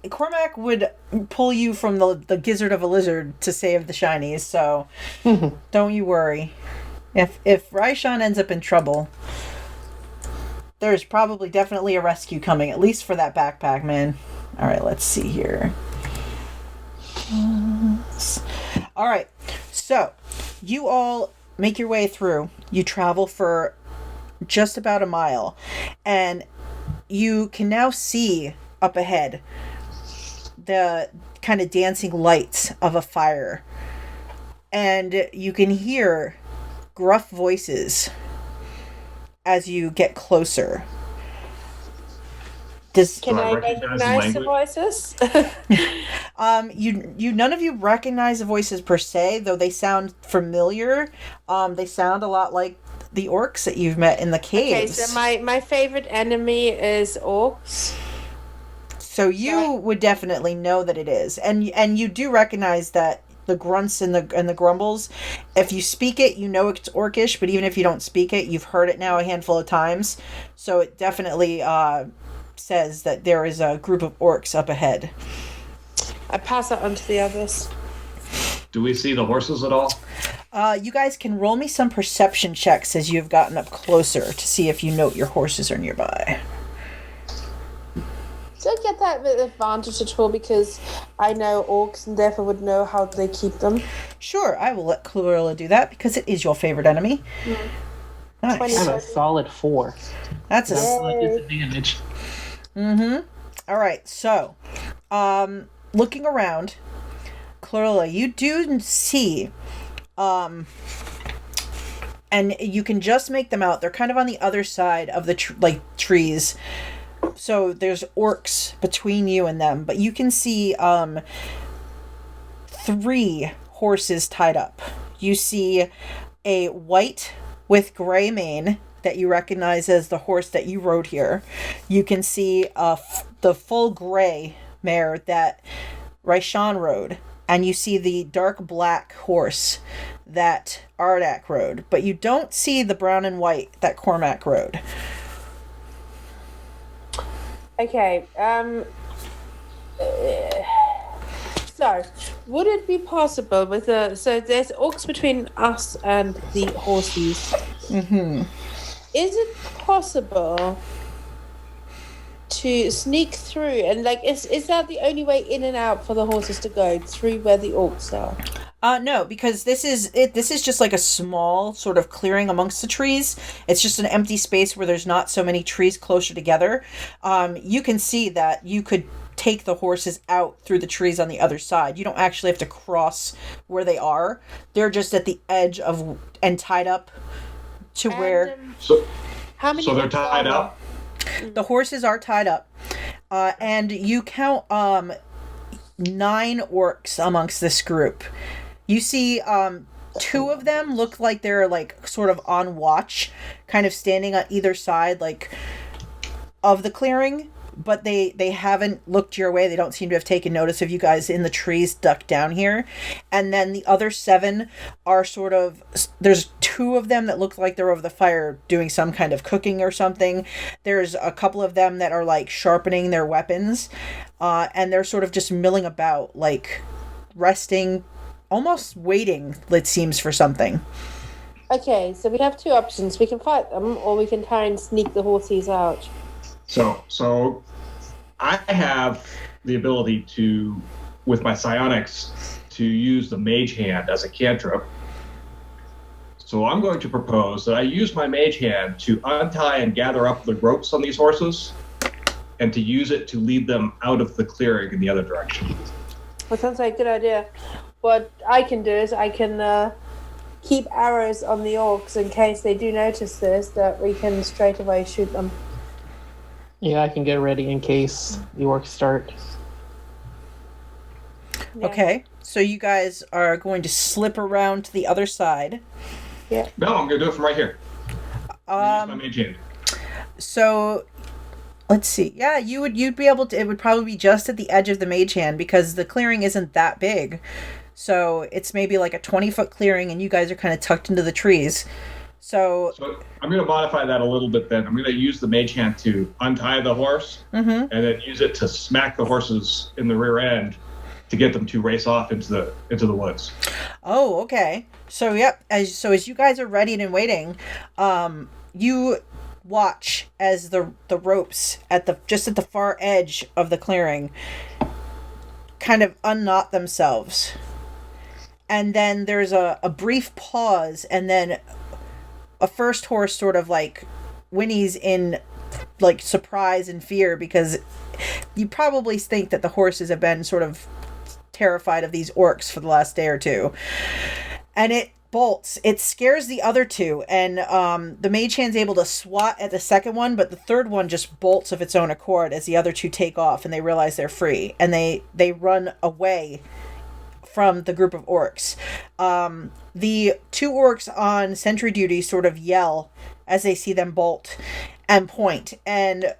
Cormac would pull you from the gizzard of a lizard to save the shinies, so don't you worry. If Raishan ends up in trouble, there's probably definitely a rescue coming, at least for that backpack, man. All right, let's see here. All right, so you all make your way through. You travel for just about a mile, and you can now see up ahead the kind of dancing lights of a fire, and you can hear gruff voices as you get closer. Can I recognize the voices? You none of you recognize the voices per se, though they sound familiar. They sound a lot like the orcs that you've met in the caves. Okay, so my favorite enemy is orcs. So you would definitely know that it is, and you do recognize that the grunts and the grumbles. If you speak it, you know it's orcish, but even if you don't speak it, you've heard it now a handful of times. So it definitely says that there is a group of orcs up ahead. I pass it on to the others. Do we see the horses at all? You guys can roll me some perception checks as you've gotten up closer to see if you note your horses are nearby. Do I get that advantage at all because I know orcs and therefore would know how they keep them? Sure, I will let Clarilla do that because it is your favorite enemy. Mm. Nice. I'm a solid 4. That's a disadvantage. Mm-hmm. All right, so, looking around, Clarilla, you do see, and you can just make them out. They're kind of on the other side of the trees. So there's orcs between you and them, but you can see 3 horses tied up. You see a white with gray mane that you recognize as the horse that you rode here. You can see the full gray mare that Raishan rode, and you see the dark black horse that Ardak rode, but you don't see the brown and white that Cormac rode. Okay, so would it be possible so there's orcs between us and the horses. Mm-hmm. Is it possible to sneak through and is that the only way in and out for the horses to go through where the orcs are? No, because this is just like a small sort of clearing amongst the trees. It's just an empty space where there's not so many trees closer together. You can see that you could take the horses out through the trees on the other side. You don't actually have to cross where they are. They're just at the edge of and tied up to where. How many? So they're tied up. The horses are tied up, and you count 9 orcs amongst this group. You see 2 of them look like they're sort of on watch, kind of standing on either side of the clearing, but they haven't looked your way. They don't seem to have taken notice of you guys in the trees ducked down here. And then the other 7 are there's 2 of them that look like they're over the fire doing some kind of cooking or something. There's a couple of them that are sharpening their weapons, and they're sort of just milling about, resting, almost waiting, it seems, for something. Okay, so we have 2 options. We can fight them, or we can try and sneak the horses out. So I have the ability to, with my psionics, to use the mage hand as a cantrip. So I'm going to propose that I use my mage hand to untie and gather up the ropes on these horses, and to use it to lead them out of the clearing in the other direction. That sounds like a good idea. What I can do is I can keep arrows on the orcs in case they do notice this, that we can straight away shoot them. Yeah, I can get ready in case the orcs start. Yeah. Okay, so you guys are going to slip around to the other side. Yeah. No, I'm going to do it from right here. Use my mage hand. So let's see. Yeah, you'd be able to. It would probably be just at the edge of the mage hand because the clearing isn't that big. So it's maybe like a 20-foot clearing, and you guys are kind of tucked into the trees. So I'm going to modify that a little bit. Then I'm going to use the mage hand to untie the horse, and then use it to smack the horses in the rear end to get them to race off into the woods. Oh, okay. So yep. As you guys are ready and waiting, you watch as the ropes at the far edge of the clearing kind of unknot themselves. And then there's a brief pause, and then a first horse sort of like whinnies in like surprise and fear, because you probably think that the horses have been sort of terrified of these orcs for the last day or two. And it bolts. It scares the other two, and the mage hand's able to swat at the second one, but the third one just bolts of its own accord as the other two take off, and they realize they're free, and they run away from the group of orcs. The two orcs on sentry duty sort of yell as they see them bolt and point, and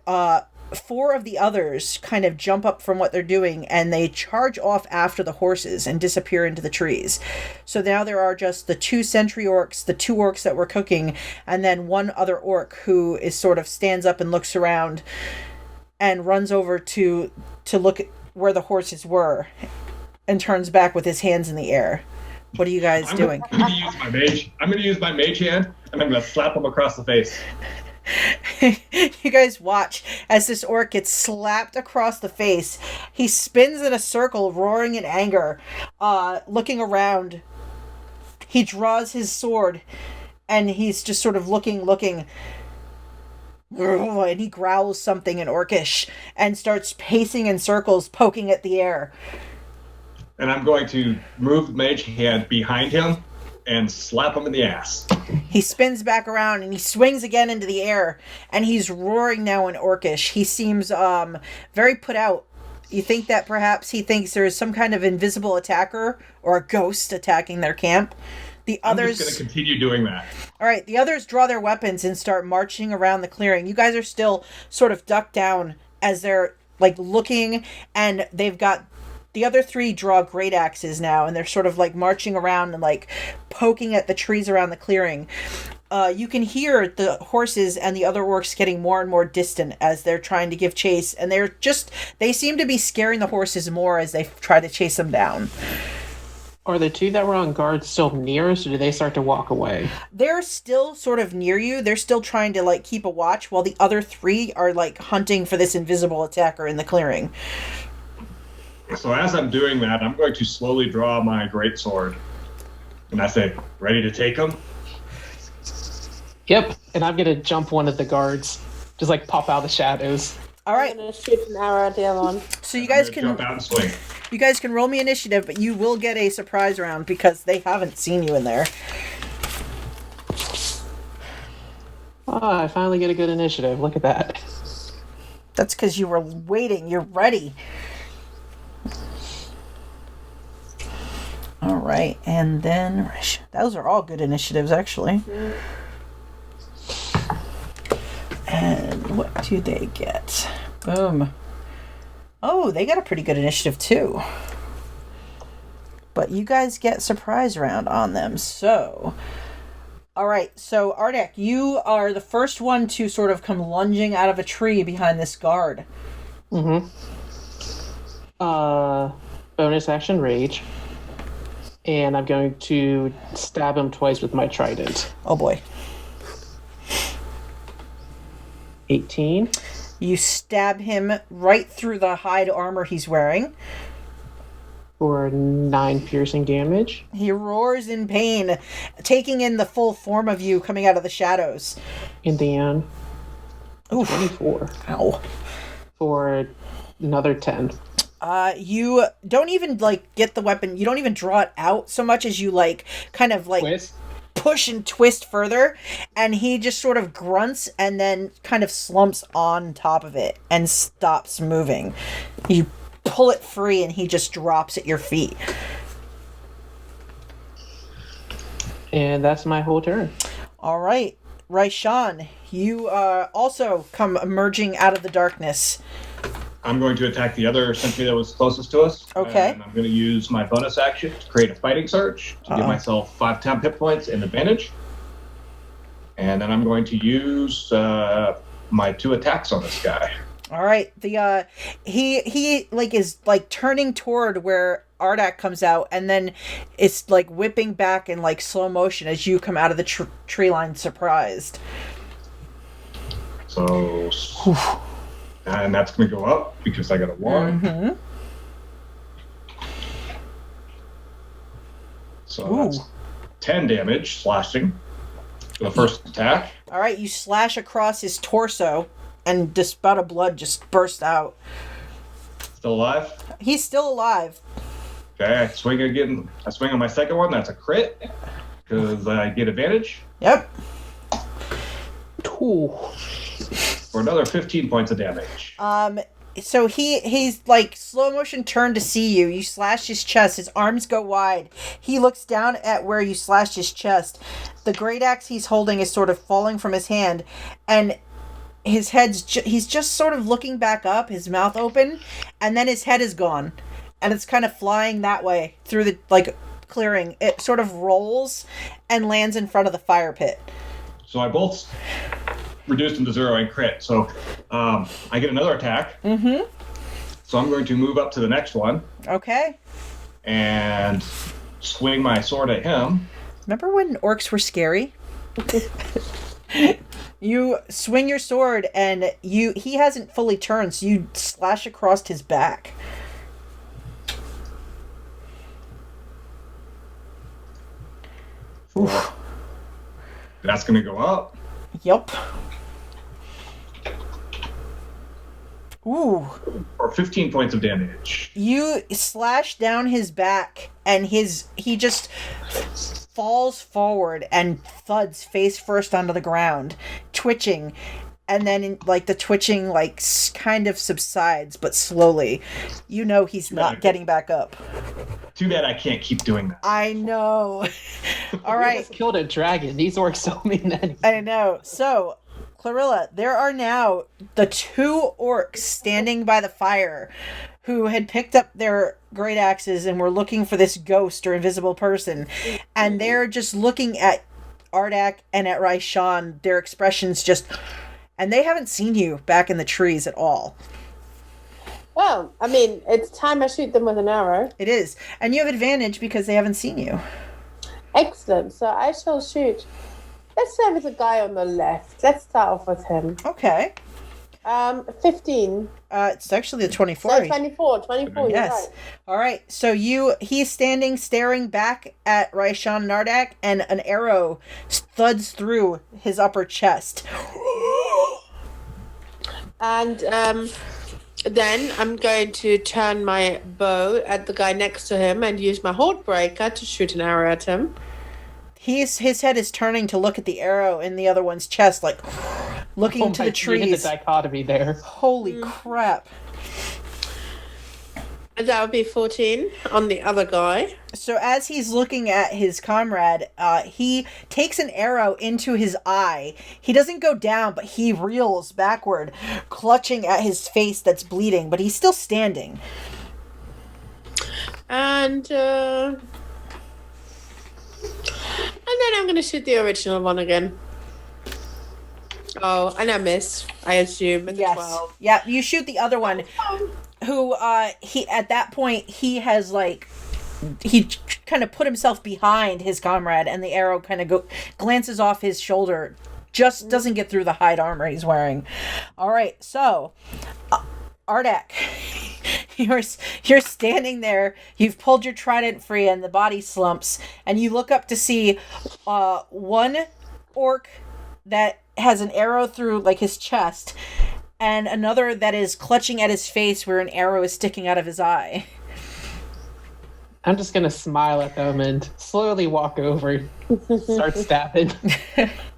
four of the others kind of jump up from what they're doing, and they charge off after the horses and disappear into the trees. So now there are just the two sentry orcs, the two orcs that were cooking, and then one other orc who is sort of stands up and looks around and runs over to look at where the horses were and turns back with his hands in the air. What are you guys doing? I'm going to use my mage hand, and I'm going to slap him across the face. You guys watch as this orc gets slapped across the face. He spins in a circle, roaring in anger, looking around. He draws his sword, and he's just sort of looking, and he growls something in Orcish and starts pacing in circles, poking at the air. And I'm going to move the mage hand behind him and slap him in the ass. He spins back around and he swings again into the air, and he's roaring now in Orcish. He seems very put out. You think that perhaps he thinks there is some kind of invisible attacker or a ghost attacking their camp. The others... I'm just going to continue doing that. All right, the others draw their weapons and start marching around the clearing. You guys are still sort of ducked down as they're like looking, and they've got... The other three draw great axes now, and they're sort of like marching around and like poking at the trees around the clearing. You can hear the horses and the other orcs getting more and more distant as they're trying to give chase, and they seem to be scaring the horses more as they try to chase them down. Are the two that were on guard still near us, or do they start to walk away? They're still sort of near you. They're still trying to like keep a watch, while the other three are like hunting for this invisible attacker in the clearing. So as I'm doing that, I'm going to slowly draw my greatsword. And I say, ready to take him? Yep, and I'm going to jump one of the guards. Just like pop out of the shadows. All right. I'm going to shoot an arrow at the other one. So you guys can jump out and swing. You guys can roll me initiative, but you will get a surprise round because they haven't seen you in there. Oh, I finally get a good initiative. Look at that. That's because you were waiting. You're ready. All right, and then those are all good initiatives, actually. And what do they get? Boom. Oh, they got a pretty good initiative, too. But you guys get surprise round on them, so... All right, so Ardek, you are the first one to sort of come lunging out of a tree behind this guard. Mm-hmm. Bonus action, rage. And I'm going to stab him twice with my trident. Oh boy. 18. You stab him right through the hide armor he's wearing. For 9 piercing damage. He roars in pain, taking in the full form of you coming out of the shadows. And then... Oof. 24. Ow. For another 10. You don't even, like, get the weapon. You don't even draw it out so much as you, like, kind of, like, Twist. push and twist further. And he just sort of grunts and then kind of slumps on top of it and stops moving. You pull it free and he just drops at your feet. And that's my whole turn. All right. Raishan, you also come emerging out of the darkness. I'm going to attack the other sentry that was closest to us. Okay. And I'm going to use my bonus action to create a fighting surge to give myself 5 temp hit points and advantage. And then I'm going to use my 2 attacks on this guy. All right. The he like is like turning toward where Ardak comes out, and then it's like whipping back in like slow motion as you come out of the tree line, surprised. So, and that's going to go up because I got a 1. Mm-hmm. So that's 10 damage slashing for the first attack. All right, you slash across his torso, and a spout of blood just burst out. Still alive? He's still alive. Okay, I swing again. I swing on my second one. That's a crit because I get advantage. Yep. Ooh. For another 15 points of damage. So he's like slow motion turn to see you. You slash his chest. His arms go wide. He looks down at where you slashed his chest. The great axe he's holding is sort of falling from his hand, and his he's just sort of looking back up, his mouth open, and then his head is gone, and it's kind of flying that way through the clearing. It sort of rolls and lands in front of the fire pit. So I both reduced him to 0 and crit. So I get another attack. Mm-hmm. So I'm going to move up to the next one. Okay. And swing my sword at him. Remember when orcs were scary? You swing your sword and he hasn't fully turned, so you slash across his back. Oof. That's going to go up. Yep. Ooh. Or 15 points of damage. You slash down his back, and he just falls forward and thuds face first onto the ground, twitching. And then, the twitching, kind of subsides, but slowly. You know he's not getting back up. Too bad I can't keep doing that. I know. All right. We just killed a dragon. These orcs don't mean anything. I know. So, Clarilla, there are now the 2 orcs standing by the fire who had picked up their great axes and were looking for this ghost or invisible person. And they're just looking at Ardak and at Raishan, their expressions just... And they haven't seen you back in the trees at all. Well, I mean, it's time I shoot them with an arrow. It is. And you have advantage because they haven't seen you. Excellent. So I shall shoot. Let's start with the guy on the left. Let's start off with him. Okay. 15. It's actually a 24. So 24. 24, Yes. You're right. All right. So he's standing staring back at Raishan Nardak, and an arrow thuds through his upper chest. And then I'm going to turn my bow at the guy next to him and use my hold breaker to shoot an arrow at him. His head is turning to look at the arrow in the other one's chest, looking into the trees. You hit the dichotomy there. Holy crap. And that would be 14 on the other guy. So as he's looking at his comrade, he takes an arrow into his eye. He doesn't go down, but he reels backward, clutching at his face that's bleeding, but he's still standing. And then I'm going to shoot the original one again. Oh, and I miss, I assume, with the 12. Yeah, you shoot the other one, who, he at that point, he has, he kind of put himself behind his comrade, and the arrow kind of glances off his shoulder, just doesn't get through the hide armor he's wearing. All right, so, Ardak, you're standing there, you've pulled your trident free, and the body slumps, and you look up to see one orc that has an arrow through his chest, and another that is clutching at his face where an arrow is sticking out of his eye. I'm just gonna smile at them and slowly walk over, start stabbing.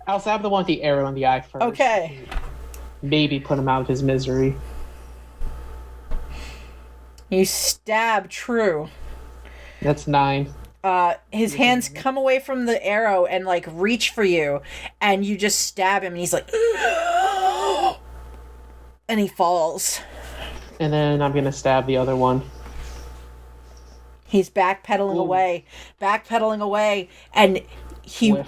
I'll stab the one with the arrow in the eye first. Okay. Maybe put him out of his misery. You stab True. That's 9. His hands come away from the arrow and reach for you, and you just stab him, and he's and he falls. And then I'm gonna stab the other one. He's backpedaling away, and he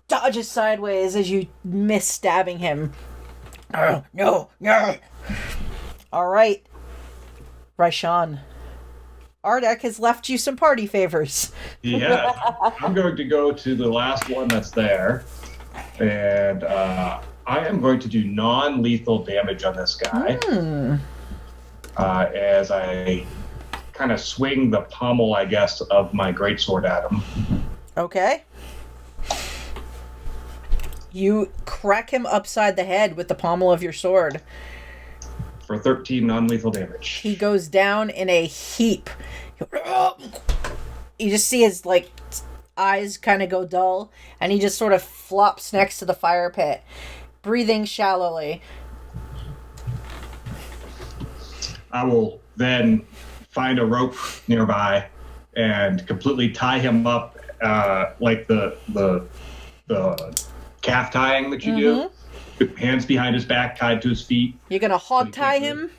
dodges sideways as you miss stabbing him. Oh, no. All right, Raishan. Ardak has left you some party favors. Yeah. I'm going to go to the last one that's there. And I am going to do non-lethal damage on this guy. As I kind of swing the pommel, I guess, of my greatsword at him. Okay. You crack him upside the head with the pommel of your sword. For 13 non-lethal damage. He goes down in a heap. You just see his, eyes kind of go dull, and he just sort of flops next to the fire pit, breathing shallowly. I will then find a rope nearby and completely tie him up, like the calf tying that you do. Hands behind his back, tied to his feet. You're gonna hog tie him?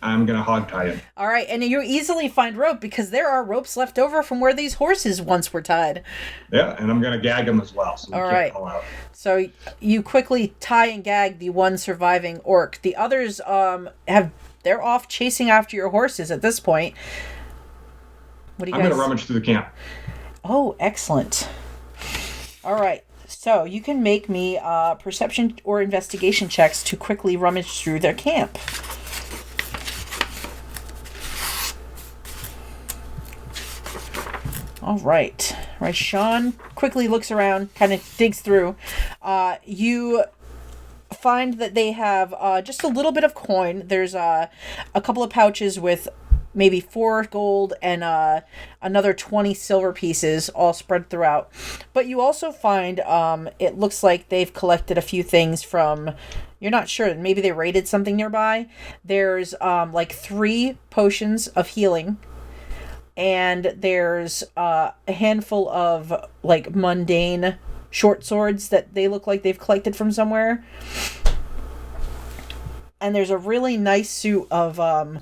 I'm gonna hog tie him. All right, and you easily find rope because there are ropes left over from where these horses once were tied. Yeah, and I'm gonna gag him as well, so he can't pull out. So you quickly tie and gag the one surviving orc. The others they're off chasing after your horses at this point. What do you guys? I'm gonna rummage through the camp. Oh, excellent. All right. So you can make me perception or investigation checks to quickly rummage through their camp. All right. Sean quickly looks around, kind of digs through. You find that they have just a little bit of coin. There's a couple of pouches with maybe 4 gold and another 20 silver pieces all spread throughout. But you also find it looks like they've collected a few things from, you're not sure, maybe they raided something nearby. There's 3 potions of healing, and there's a handful of mundane short swords that they look like they've collected from somewhere. And there's a really nice suit of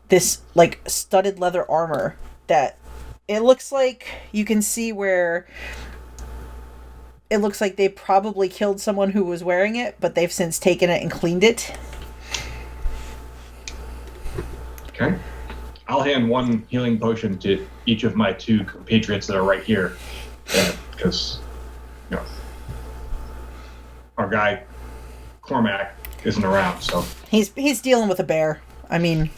this studded leather armor that it looks like you can see where it looks like they probably killed someone who was wearing it, but they've since taken it and cleaned it. Okay. I'll hand 1 healing potion to each of my 2 compatriots that are right here. Because, our guy, Cormac, isn't around, so. He's dealing with a bear.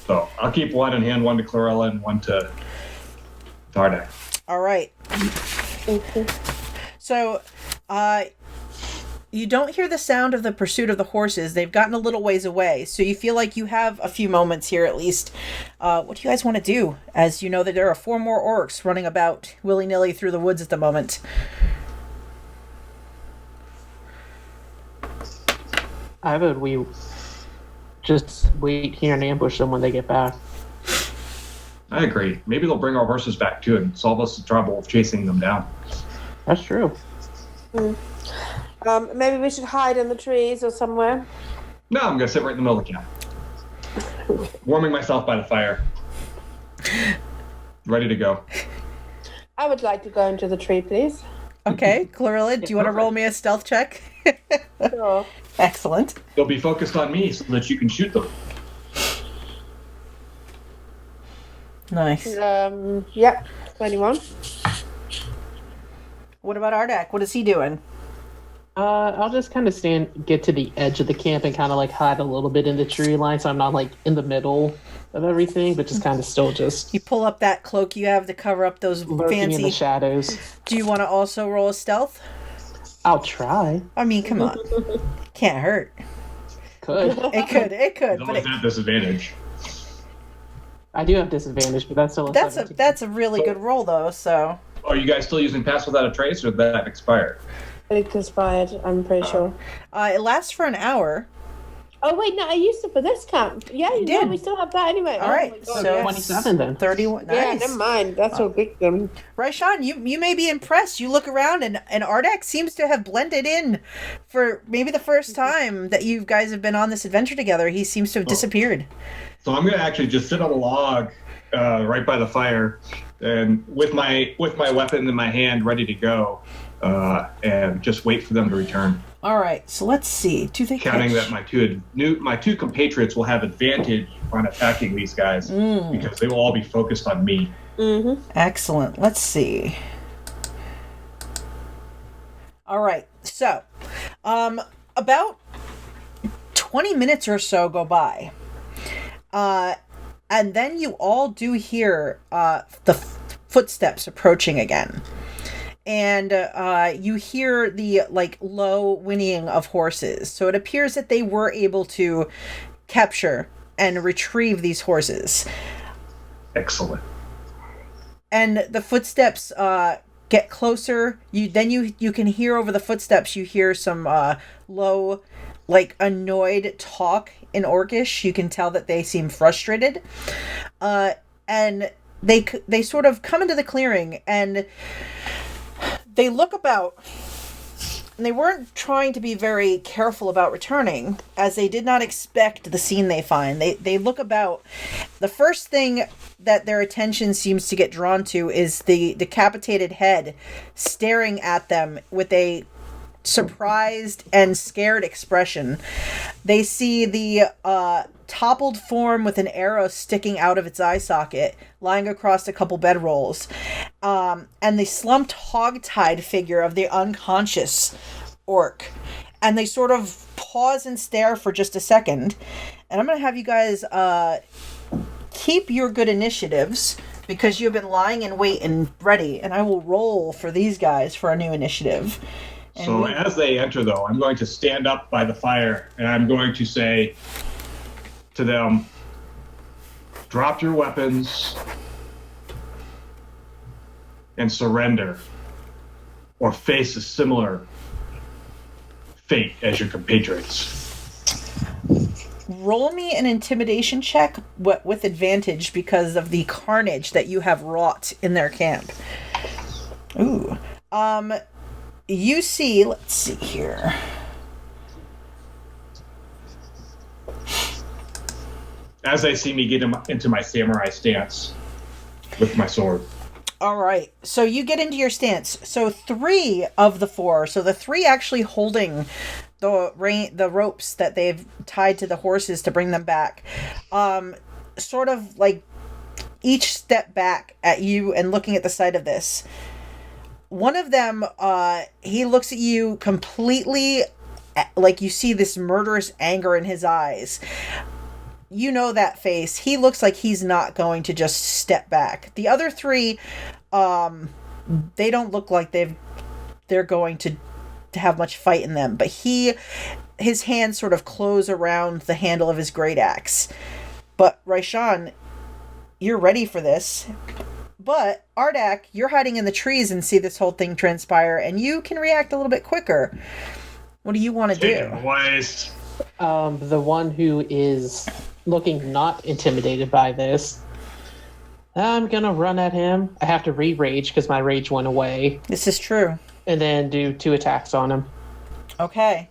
So I'll keep 1 and hand 1 to Clarilla and 1 to Tardak. All right. So, you don't hear the sound of the pursuit of the horses. They've gotten a little ways away. So you feel like you have a few moments here at least. What do you guys want to do? As you know that there are 4 more orcs running about willy-nilly through the woods at the moment. I would just wait here and ambush them when they get back. I agree. Maybe they'll bring our horses back too and solve us the trouble of chasing them down. That's true. Maybe we should hide in the trees or somewhere. No, I'm going to sit right in the middle of the camp. Warming myself by the fire. Ready to go. I would like to go into the tree, please. Okay, Clarilla, do you want to roll me a stealth check? Sure. Excellent. They'll be focused on me so that you can shoot them. Nice. Yep, 21. What about Ardak? What is he doing? I'll just kind of get to the edge of the camp and kind of hide a little bit in the tree line, so I'm not in the middle of everything, but just kind of still just. You pull up that cloak you have to cover up those lurking fancy in the shadows. Do you want to also roll a stealth? I'll try. Come on. Can't hurt. Could. It could. But it's at disadvantage. I do have disadvantage, but that's still that's a really good roll though. So. Are you guys still using Pass Without a Trace, or did that expired? It expired, I'm pretty sure. It lasts for an hour. Oh, wait, no, I used it for this camp. Yeah, you did. know, we still have that anyway. All right, my God, so yes. 27 then. 31. Nice. Yeah, never mind. That's all big then. Right, Sean, you may be impressed. You look around, and Ardak seems to have blended in for maybe the first time that you guys have been on this adventure together. He seems to have disappeared. So I'm going to actually just sit on a log right by the fire, and with my weapon in my hand, ready to go, and just wait for them to return. All right, so let's see. Do they counting catch? that my two compatriots will have advantage on attacking these guys because they will all be focused on me. Mm-hmm. Excellent. Let's see. All right, so about 20 minutes or so go by. And then you all do hear the footsteps approaching again. And you hear the low whinnying of horses. So it appears that they were able to capture and retrieve these horses. Excellent. And the footsteps get closer. You can hear over the footsteps. You hear some low, annoyed talk in Orcish. You can tell that they seem frustrated, and they sort of come into the clearing and they look about. And they weren't trying to be very careful about returning, as they did not expect the scene they find. They look about. The first thing that their attention seems to get drawn to is the decapitated head staring at them with a surprised and scared expression. They see the toppled form with an arrow sticking out of its eye socket lying across a couple bedrolls, and the slumped hog-tied figure of the unconscious orc. And they sort of pause and stare for just a second. And I'm going to have you guys keep your good initiatives, because you've been lying in wait and ready, and I will roll for these guys for a new initiative. So as they enter, though, I'm going to stand up by the fire, and I'm going to say to them, drop your weapons and surrender, or face a similar fate as your compatriots. Roll me an intimidation check with advantage because of the carnage that you have wrought in their camp. Ooh. You see, let's see here. As they see me get into my samurai stance with my sword. All right. So you get into your stance. So 3 of the 4, so the 3 actually holding the ropes that they've tied to the horses to bring them back, sort of each step back at you and looking at the sight of this. One of them, he looks at you completely, you see this murderous anger in his eyes. You know that face. He looks like he's not going to just step back. The other 3, they don't look like they're going to have much fight in them. But his hands sort of close around the handle of his great axe. But Raishan, you're ready for this. But Ardak, you're hiding in the trees and see this whole thing transpire, and you can react a little bit quicker. What do you want to do? The one who is looking not intimidated by this, I'm gonna run at him. I have to re-rage because my rage went away. This is true. And then do 2 attacks on him. Okay.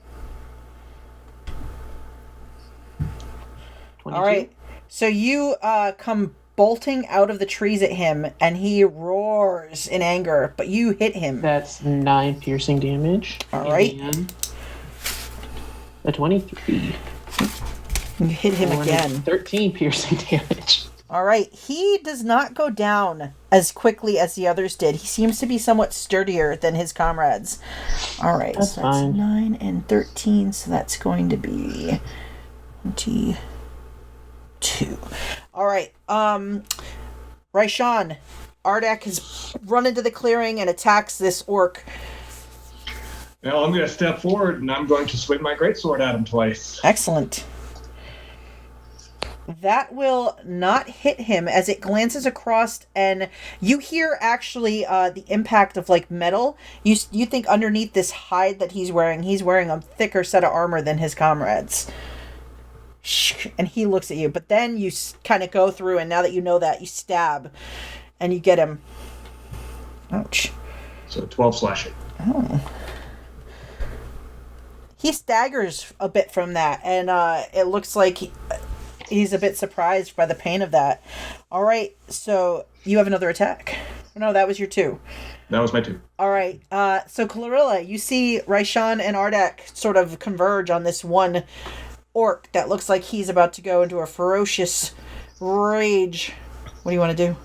22. All right. So you come bolting out of the trees at him, and he roars in anger, but you hit him. That's 9 piercing damage. All right. And a 23. You hit him again. 13 piercing damage. All right. He does not go down as quickly as the others did. He seems to be somewhat sturdier than his comrades. All right. That's fine. 9 and 13, so that's going to be 22. All right. Raishan, Ardak has run into the clearing and attacks this orc. Well, I'm going to step forward and I'm going to swing my greatsword at him twice. Excellent. That will not hit him as it glances across, and you hear actually the impact of metal. You think underneath this hide that he's wearing a thicker set of armor than his comrades. And he looks at you, but then you kind of go through, and now that you know that, you stab, and you get him. Ouch. So 12 slashing. Oh. He staggers a bit from that, and it looks like he's a bit surprised by the pain of that. All right, so you have another attack. No, that was your 2. That was my 2. All right, so Clarilla, you see Raishan and Ardak sort of converge on this one orc that looks like he's about to go into a ferocious rage. What do you want to do?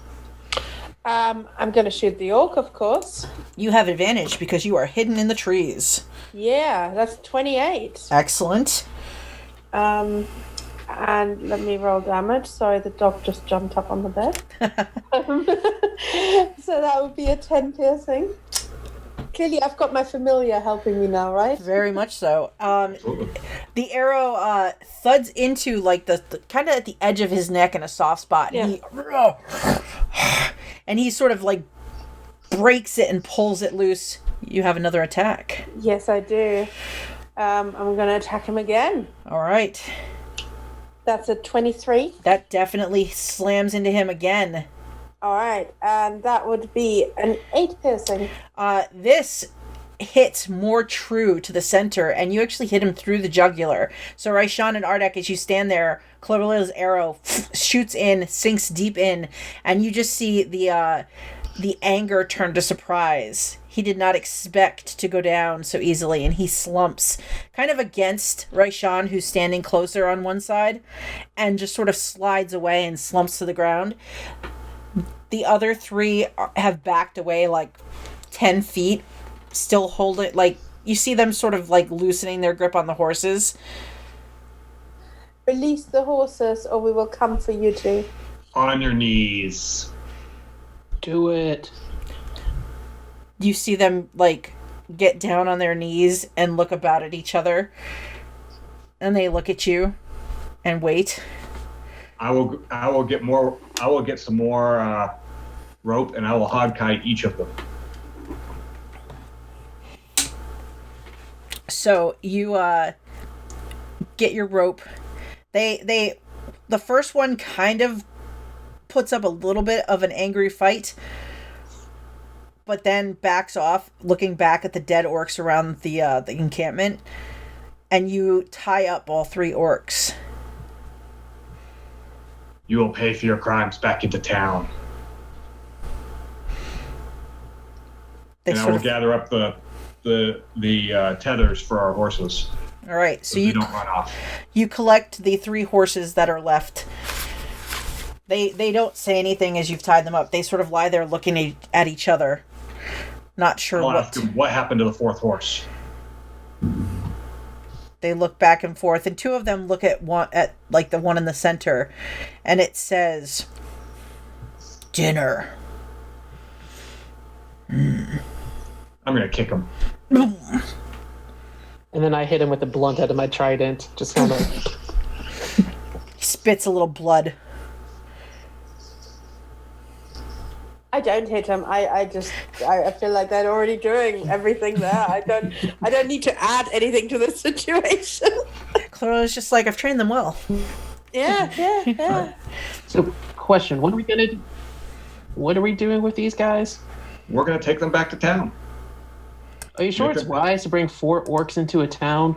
I'm going to shoot the orc, of course. You have advantage because you are hidden in the trees. Yeah, that's 28. Excellent. And let me roll damage. Sorry, the dog just jumped up on the bed. So that would be a 10 piercing. Clearly, I've got my familiar helping me now, right? Very much so. The arrow thuds into like the kind of at the edge of his neck in a soft spot. Yeah. And he sort of like breaks it and pulls it loose. You have another attack. Yes, I do. I'm going to attack him again. All right. That's a 23. That definitely slams into him again. All right, and that would be an 8 piercing. This hits more true to the center, and you actually hit him through the jugular. So Raishan and Ardek, as you stand there, Clarilla's arrow shoots in, sinks deep in, and you just see the anger turn to surprise. He did not expect to go down so easily, and he slumps kind of against Raishan, who's standing closer on one side, and just sort of slides away and slumps to the ground. The other three have backed away like 10 feet, still holding, like, you see them sort of like loosening their grip on the horses. Release the horses, or we will come for you two. On your knees. Do it. You see them like get down on their knees and look about at each other, and they look at you and wait. I will get some more rope, and I will hog tie each of them. So you get your rope. The first one kind of puts up a little bit of an angry fight, but then backs off, looking back at the dead orcs around the encampment, and you tie up all 3 orcs. You will pay for your crimes back into town. And I will gather up the tethers for our horses. All right, so you don't run off. You collect the 3 horses that are left. They don't say anything as you've tied them up. They sort of lie there looking at each other, not sure I'll ask them, what happened to the 4th horse? They look back and forth, and 2 of them look at like the one in the center, and it says, "Dinner." I'm gonna kick him. And then I hit him with the blunt out of my trident. Just kind of. He spits a little blood. I don't hit him. I feel like they're already doing everything there. I don't need to add anything to the situation. Clarilla's just like, I've trained them well. Yeah. So, question: what are we gonna do? What are we doing with these guys? We're gonna take them back to town. Are you sure it's wise to bring 4 orcs into a town?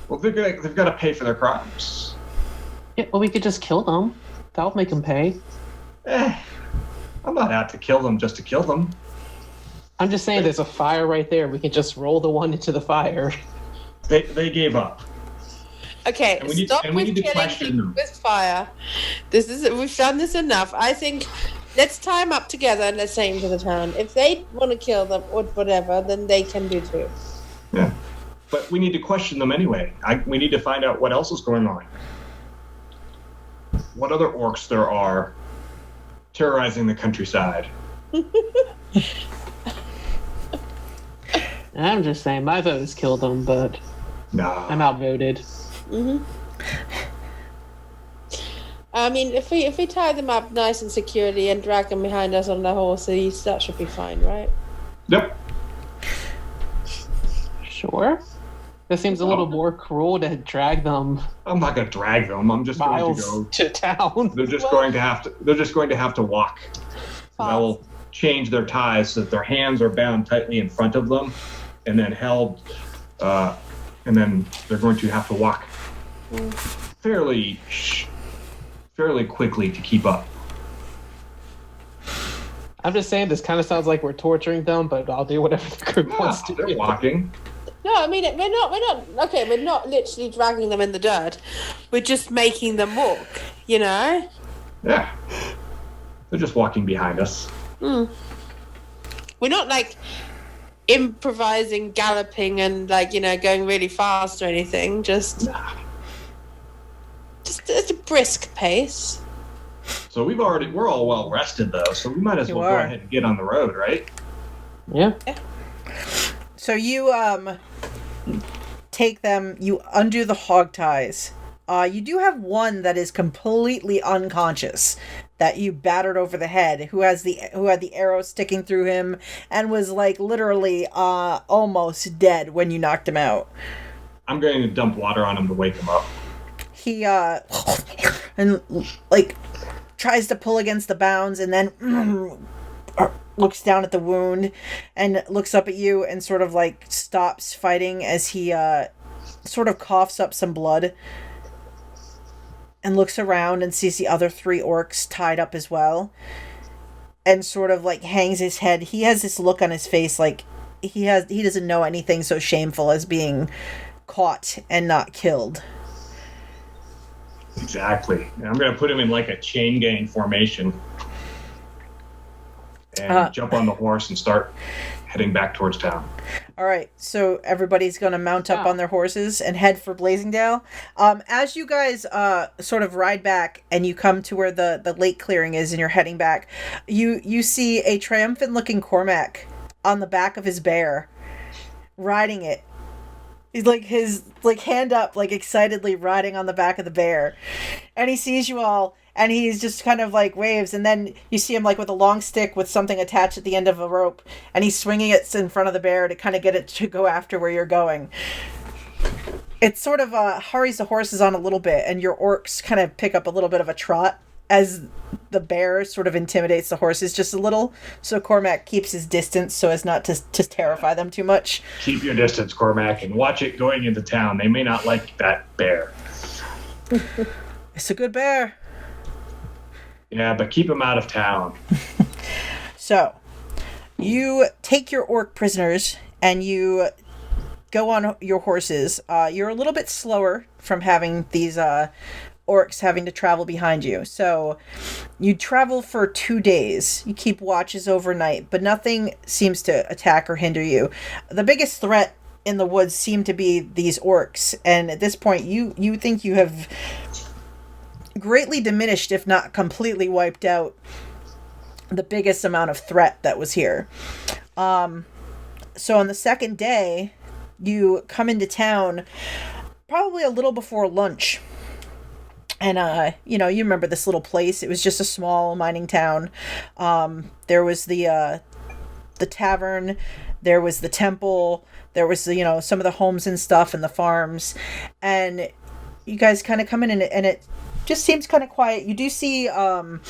Well, they've got to pay for their crimes. Yeah, well, we could just kill them. That'll make them pay. I'm not out to kill them just to kill them. I'm just saying there's a fire right there. We can just roll the one into the fire. They gave up. Okay, and we need, stop and we with need to killing question them. with fire. We've done this enough. I think let's tie them up together and let's take them to the town. If they want to kill them or whatever, then they can do too. Yeah, but we need to question them anyway. We need to find out what else is going on. What other orcs there are terrorizing the countryside. I'm just saying, my vote is kill them, but I'm outvoted. Mm-hmm. I mean, if we tie them up nice and securely and drag them behind us on the horses, that should be fine, right? Yep. Sure. That seems a little more cruel to drag them. I'm not going to drag them. I'm just going to go to town. They're just going to have to. They're just going to have to walk. I will change their ties so that their hands are bound tightly in front of them, and then held, and then they're going to have to walk fairly quickly to keep up. I'm just saying, this kind of sounds like we're torturing them, but I'll do whatever the group wants to do. They're walking. No, I mean, we're not literally dragging them in the dirt. We're just making them walk, you know? Yeah. They're just walking behind us. We're not, like, improvising, galloping, and, like, you know, going really fast or anything. Just... Just at a brisk pace. So we're all well rested though, so we might as well go ahead and get on the road, right? Yeah. So you take them, you undo the hog ties. You do have one that is completely unconscious that you battered over the head, who had the arrow sticking through him and was like literally almost dead when you knocked him out. I'm going to dump water on him to wake him up. He and like tries to pull against the bounds and then looks down at the wound and looks up at you and sort of like stops fighting as he sort of coughs up some blood and looks around and sees the other 3 orcs tied up as well and sort of like hangs his head. He has this look on his face like he doesn't know anything so shameful as being caught and not killed. Exactly. And I'm going to put him in like a chain gang formation and jump on the horse and start heading back towards town. All right, so everybody's going to mount up on their horses and head for Blasingdell. As you guys sort of ride back and you come to where the lake clearing is and you're heading back, you see a triumphant-looking Cormac on the back of his bear, riding it. He's like his hand up, like excitedly riding on the back of the bear. And he sees you all and he's just kind of like waves, and then you see him like with a long stick with something attached at the end of a rope, and he's swinging it in front of the bear to kind of get it to go after where you're going. It sort of hurries the horses on a little bit, and your orcs kind of pick up a little bit of a trot as the bear sort of intimidates the horses just a little. So Cormac keeps his distance so as not to terrify them too much. Keep your distance, Cormac, and watch it going into town. They may not like that bear. It's a good bear. Yeah, but keep him out of town. So, you take your orc prisoners and you go on your horses. You're a little bit slower from having these orcs having to travel behind you. So, you travel for 2 days. You keep watches overnight, but nothing seems to attack or hinder you. The biggest threat in the woods seem to be these orcs, and at this point, you think you have greatly diminished, if not completely wiped out, the biggest amount of threat that was here. So on the second day, you come into town probably a little before lunch. And, you remember this little place. It was just a small mining town. There was the tavern. There was the temple. There was, some of the homes and stuff and the farms. And you guys kind of come in and it just seems kind of quiet. You do see, some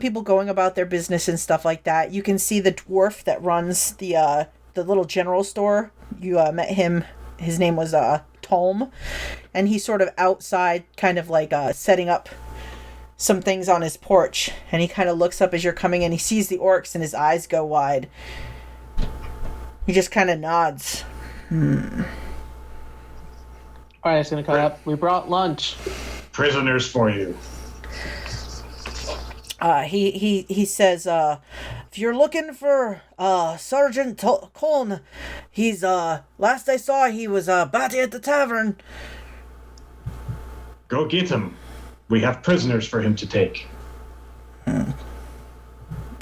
people going about their business and stuff like that. You can see the dwarf that runs the little general store. You met him. His name was Tolm, and he's sort of outside, kind of like setting up some things on his porch. And he kind of looks up as you're coming in. He sees the orcs, and his eyes go wide. He just kind of nods. All right, it's gonna cut up. We brought lunch. Prisoners for you. He says, if you're looking for Sergeant Coln, he's last I saw he was batty at the tavern. Go get him. We have prisoners for him to take.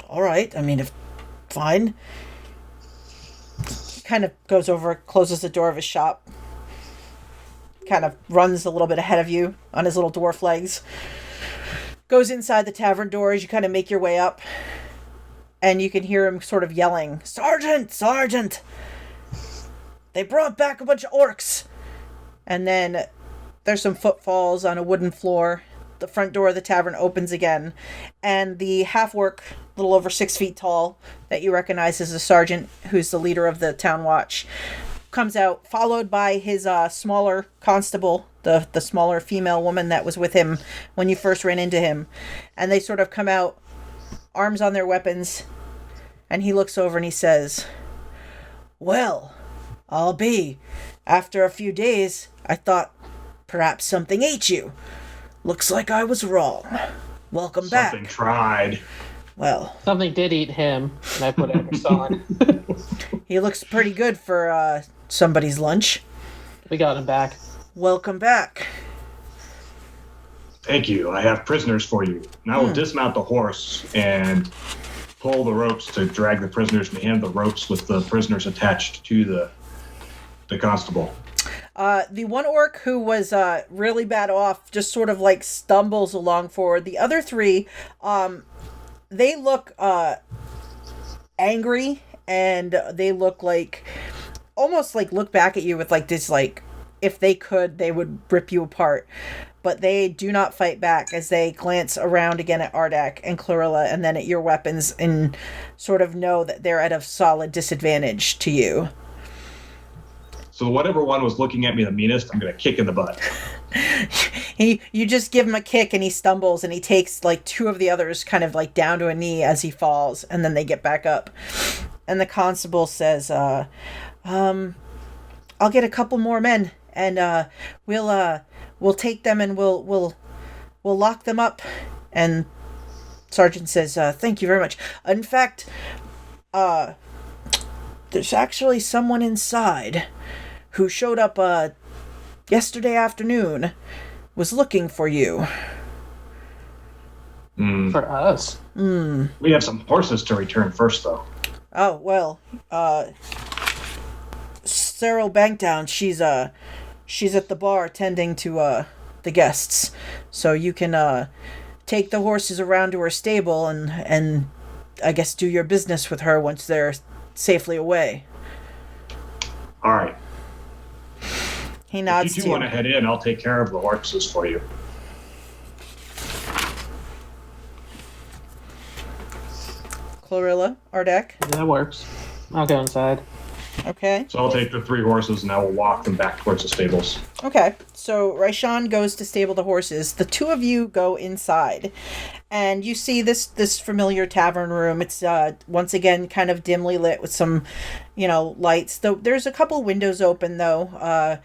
All right. I mean, if fine. He kind of goes over, closes the door of his shop. Kind of runs a little bit ahead of you on his little dwarf legs. Goes inside the tavern door as you kind of make your way up. And you can hear him sort of yelling, "Sergeant! Sergeant! They brought back a bunch of orcs!" And then there's some footfalls on a wooden floor. The front door of the tavern opens again. And the half-orc, a little over 6 feet tall, that you recognize as the sergeant, who's the leader of the town watch, comes out, followed by his smaller constable, the smaller female woman that was with him when you first ran into him. And they sort of come out, arms on their weapons, and he looks over and he says, "Well, I'll be. After a few days, I thought perhaps something ate you. Looks like I was wrong. Welcome back." Something tried. Well, something did eat him, and I put Empress on. He looks pretty good for somebody's lunch. We got him back. Welcome back. Thank you. I have prisoners for you. Now we'll dismount the horse and pull the ropes to drag the prisoners and hand the ropes with the prisoners attached to the constable. The one orc who was really bad off just sort of like stumbles along forward. The other three, they look angry, and they look like almost like look back at you with like this, like if they could, they would rip you apart. But they do not fight back as they glance around again at Ardak and Clarilla and then at your weapons and sort of know that they're at a solid disadvantage to you. So whatever one was looking at me the meanest, I'm going to kick in the butt. You just give him a kick and he stumbles and he takes like two of the others kind of like down to a knee as he falls, and then they get back up. And the constable says, I'll get a couple more men and we'll take them and we'll lock them up. And Sergeant says, thank you very much. In fact, there's actually someone inside who showed up yesterday afternoon, was looking for you. For us? We have some horses to return first, though. Oh, well, Cyril Bankdown, she's at the bar tending to the guests. So you can take the horses around to her stable and I guess do your business with her once they're safely away. All right. He nods if you to do want to head in, I'll take care of the horses for you. Clarilla, Ardak. That works. I'll go inside. Okay. So I'll take the 3 horses and I will walk them back towards the stables. Okay. So Raishan goes to stable the horses. The two of you go inside. And you see this familiar tavern room. It's once again kind of dimly lit with some, lights. Though there's a couple windows open though.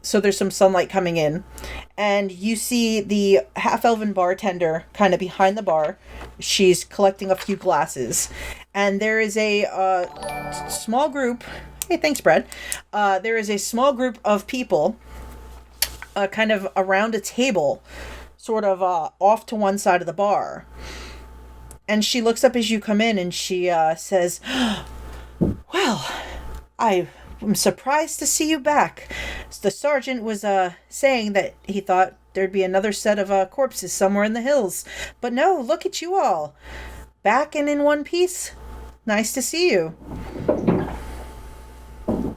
So there's some sunlight coming in. And you see the half-elven bartender kind of behind the bar. She's collecting a few glasses. And there is a small group. Hey, thanks, Brad. There is a small group of people kind of around a table, sort of off to one side of the bar. And she looks up as you come in and she says, well, I'm surprised to see you back. The sergeant was saying that he thought there'd be another set of corpses somewhere in the hills. But no, look at you all. Back and in one piece. Nice to see you.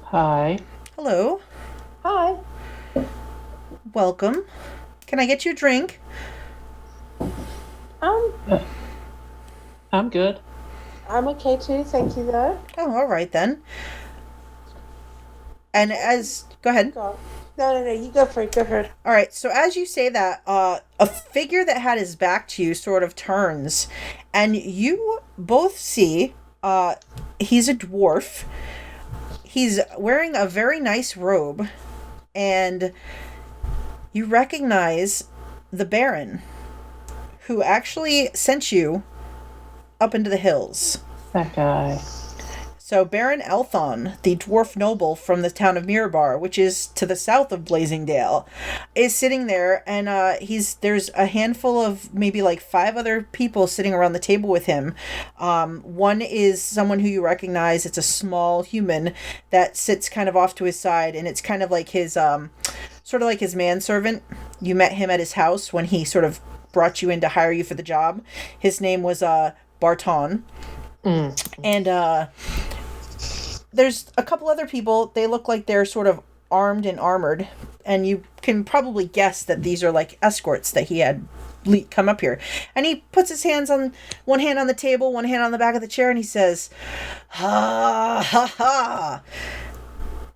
Hi. Hello. Hi. Welcome. Can I get you a drink? I'm good. I'm okay too, thank you though. Oh, all right then. And go ahead. God. No, you go for it, All right, so as you say that, a figure that had his back to you sort of turns, and you both see he's a dwarf. He's wearing a very nice robe, and you recognize the Baron, who actually sent you up into the hills. That guy. So Baron Althon, the dwarf noble from the town of Mirabar, which is to the south of Blasingdell, is sitting there, and there's a handful of maybe like 5 other people sitting around the table with him. One is someone who you recognize. It's a small human that sits kind of off to his side, and it's kind of like his sort of like his manservant. You met him at his house when he sort of brought you in to hire you for the job. His name was Barton. And there's a couple other people. They look like they're sort of armed and armored, and you can probably guess that these are like escorts that he had come up here. And he puts his one hand on the table, one hand on the back of the chair, and he says, ha ha ha,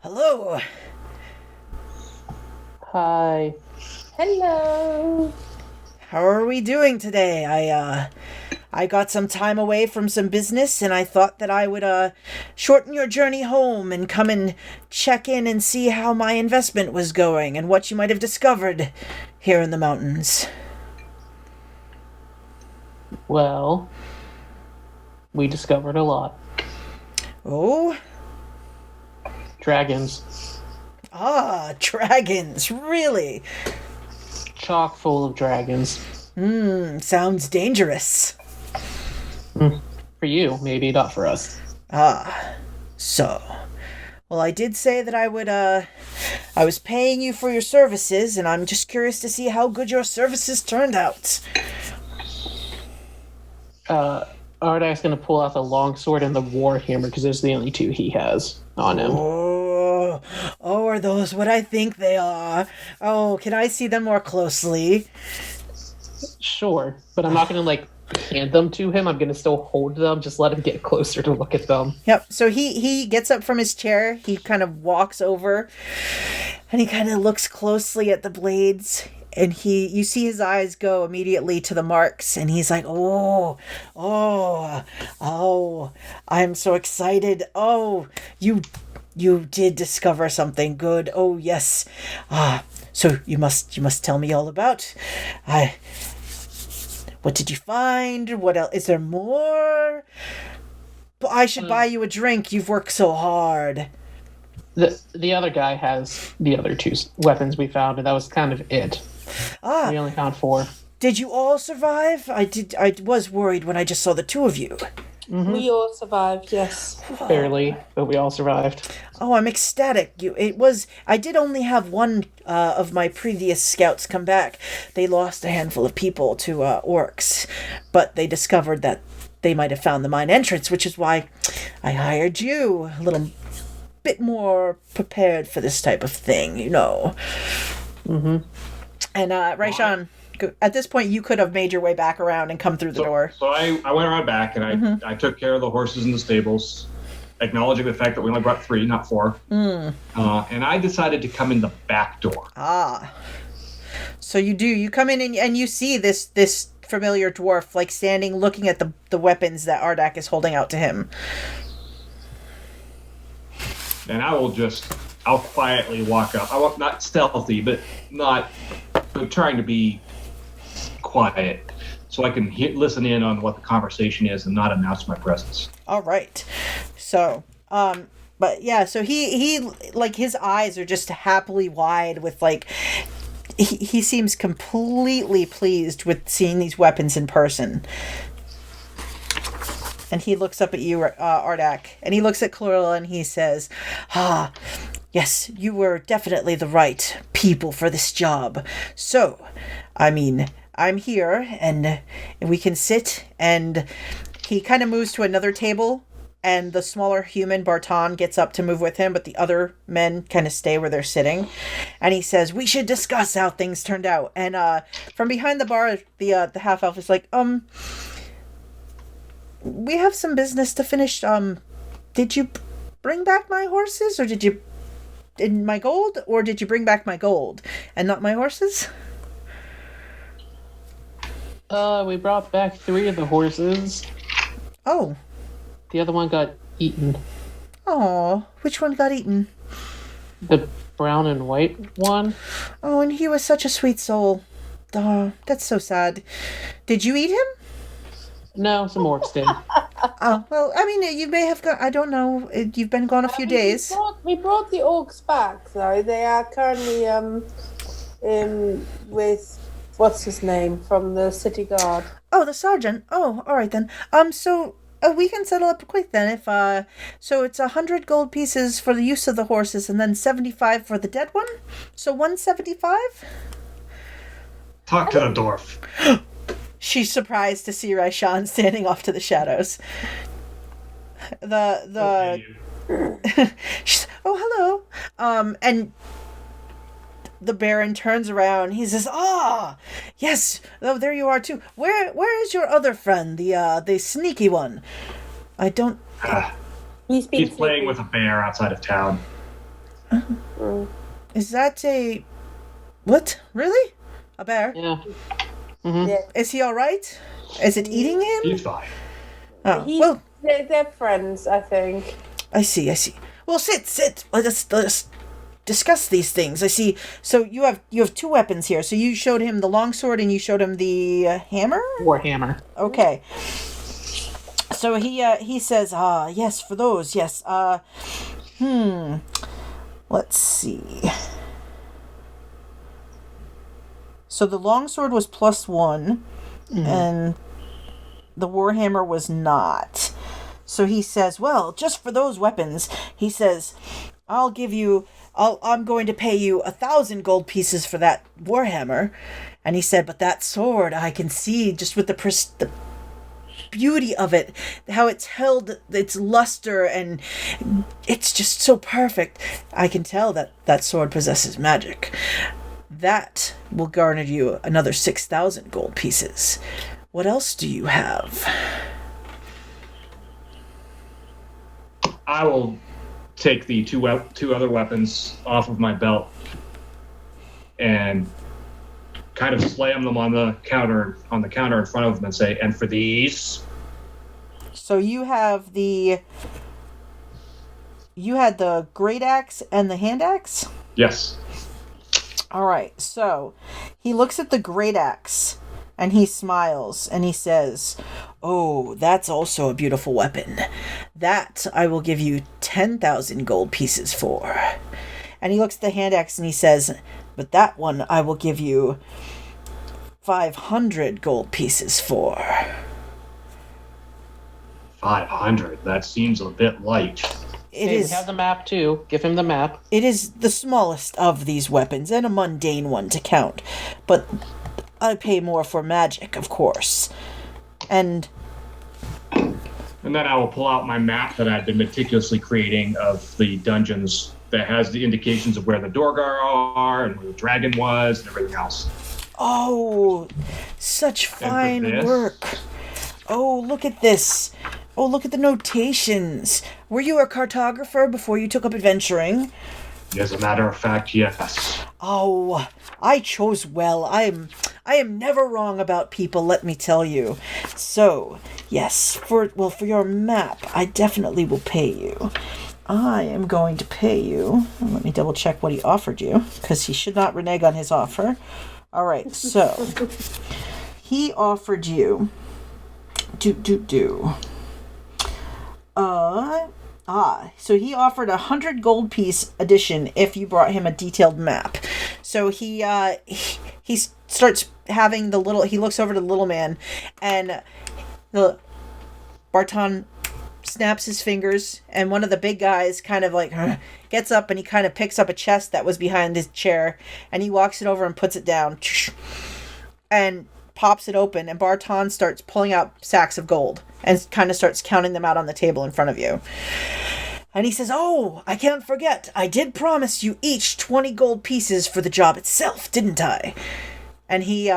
hello. Hi. Hello. How are we doing today? I got some time away from some business, and I thought that I would shorten your journey home and come and check in and see how my investment was going and what you might have discovered here in the mountains. Well, we discovered a lot. Oh? Dragons. Ah, dragons, really? chock full of dragons. Sounds dangerous. For you, maybe, not for us. So. Well, I did say that I was paying you for your services, and I'm just curious to see how good your services turned out. Ardak's gonna pull out the longsword and the warhammer, because those are the only two he has on him. Oh, are those what I think they are? Oh, can I see them more closely? Sure, but I'm not gonna, hand them to him. I'm gonna still hold them, just let him get closer to look at them. Yep, so he gets up from his chair, he kind of walks over, and he kind of looks closely at the blades, and you see his eyes go immediately to the marks, and he's like, oh, I'm so excited. Oh, you did discover something good. Oh, yes. So you must tell me all about. What did you find? What else? Is there more? I should buy you a drink. You've worked so hard. The other guy has the other two weapons we found, and that was kind of it. We only found 4. Did you all survive? I was worried when I just saw the 2 of you. Mm-hmm. We all survived, yes. Barely, but we all survived. Oh, I'm ecstatic. I did only have one of my previous scouts come back. They lost a handful of people to orcs, but they discovered that they might have found the mine entrance, which is why I hired you. A little bit more prepared for this type of thing, you know. Mm-hmm. And Raishan, at this point, you could have made your way back around and come through the door. So I went around back, and I took care of the horses in the stables, acknowledging the fact that we only brought 3, not 4. And I decided to come in the back door. So you do. You come in and you see this familiar dwarf, standing looking at the weapons that Ardak is holding out to him. And I'll quietly walk up. I want not stealthy, but trying to be quiet, so I can listen in on what the conversation is and not announce my presence. All right. So, but yeah, so he his eyes are just happily wide with he seems completely pleased with seeing these weapons in person. And he looks up at you, Ardak, and he looks at Clarilla and he says, yes, you were definitely the right people for this job. So, I'm here, and we can sit, and he kind of moves to another table, and the smaller human, Barton, gets up to move with him, but the other men kind of stay where they're sitting. And he says, we should discuss how things turned out. And from behind the bar, the half-elf is like, we have some business to finish. Did you bring back my horses, or did you... in my gold, or did you bring back my gold and not my horses? We brought back 3 of the horses. Oh. The other one got eaten. Oh, which one got eaten? The brown and white one. Oh, and he was such a sweet soul. Oh, that's so sad. Did you eat him? No, some orcs did. Oh, well, you may have got... I don't know. You've been gone a few days. We brought the orcs back, though. They are currently with... what's his name? From the city guard. Oh, the sergeant. Oh, all right then. So we can settle up quick then. If so it's 100 gold pieces for the use of the horses, and then 75 for the dead one. So 175. Talk to the dwarf. She's surprised to see Raishan standing off to the shadows. She's, oh, hello. And the Baron turns around. He says, yes. Oh, there you are too. Where is your other friend, the sneaky one? I don't... He's playing with a bear outside of town. Is that a... What? Really? A bear? Yeah. Mm-hmm. Yeah. Is he all right? Is it eating him? He's fine. Oh, well... They're friends, I think. I see. Well, sit. Let us discuss these things. I see. So you have 2 weapons here. So you showed him the longsword and you showed him the hammer? Warhammer. Okay. So he says, yes, for those, yes. Let's see. So the longsword was +1, and the warhammer was not. So he says, well, just for those weapons, he says, I'm going to pay you 1,000 gold pieces for that warhammer. And he said, but that sword, I can see just with the beauty of it, how it's held its luster, and it's just so perfect. I can tell that sword possesses magic. That will garner you another 6,000 gold pieces. What else do you have? I will take the two other weapons off of my belt and kind of slam them on the counter in front of them and say, and for these. So you had the great axe and the hand axe? Yes. All right. So he looks at the great axe and he smiles and he says, oh, that's also a beautiful weapon. That I will give you 10,000 gold pieces for. And he looks at the hand axe and he says, but that one I will give you 500 gold pieces for. 500? That seems a bit light. We have the map too. Give him the map. It is the smallest of these weapons and a mundane one to count. But I pay more for magic, of course. And then I will pull out my map that I've been meticulously creating of the dungeons that has the indications of where the Durgeddin are and where the dragon was and everything else. Oh, such fine work. Oh, look at this. Oh, look at the notations. Were you a cartographer before you took up adventuring? As a matter of fact, yes. Oh, I chose well. I am never wrong about people, let me tell you. So, yes, for your map, I definitely will pay you. I am going to pay you. Let me double check what he offered you, because he should not renege on his offer. All right, so he offered you so he offered 100 gold piece addition if you brought him a detailed map. So he starts having he looks over to the little man, and the Barton snaps his fingers, and one of the big guys kind of like gets up and he kind of picks up a chest that was behind his chair, and he walks it over and puts it down and pops it open, and Barton starts pulling out sacks of gold and kind of starts counting them out on the table in front of you. And he says, oh, I can't forget, I did promise you each 20 gold pieces for the job itself, didn't I? And he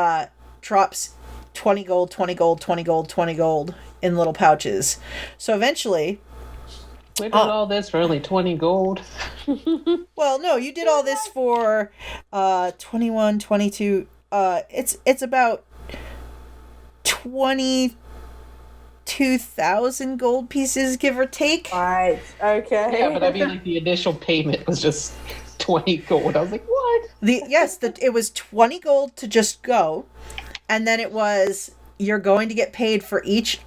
drops 20 gold, 20 gold, 20 gold, 20 gold in little pouches. So eventually... We did all this for only 20 gold. Well, no, you did all this for 21, 22... it's about 22,000 gold pieces, give or take. Right. Okay. Yeah, but I mean, like, the initial payment was just 20 gold. I was like, what? It was 20 gold to just go, and then it was you're going to get paid for each.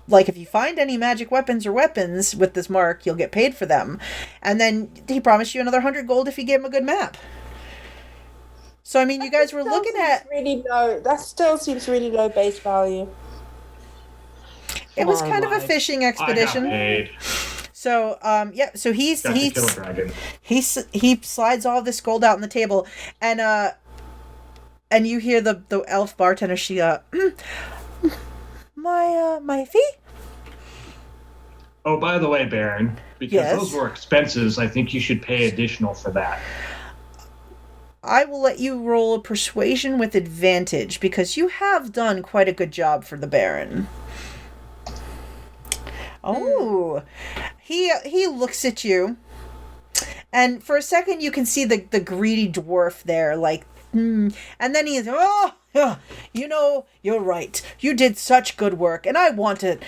Like, if you find any magic weapons or weapons with this mark, you'll get paid for them, and then he promised you another 100 gold if you gave him a good map. So, I mean, you guys were looking at... really low. That still seems really low base value. It was kind of a fishing expedition. I got paid. So, so he slides all this gold out on the table, and you hear the elf bartender, she, my fee? Oh, by the way, Baron, because those were expenses, I think you should pay additional for that. I will let you roll a persuasion with advantage, because you have done quite a good job for the Baron. Oh, he looks at you, and for a second you can see the greedy dwarf there, like, and then he's, you're right. You did such good work, and I want to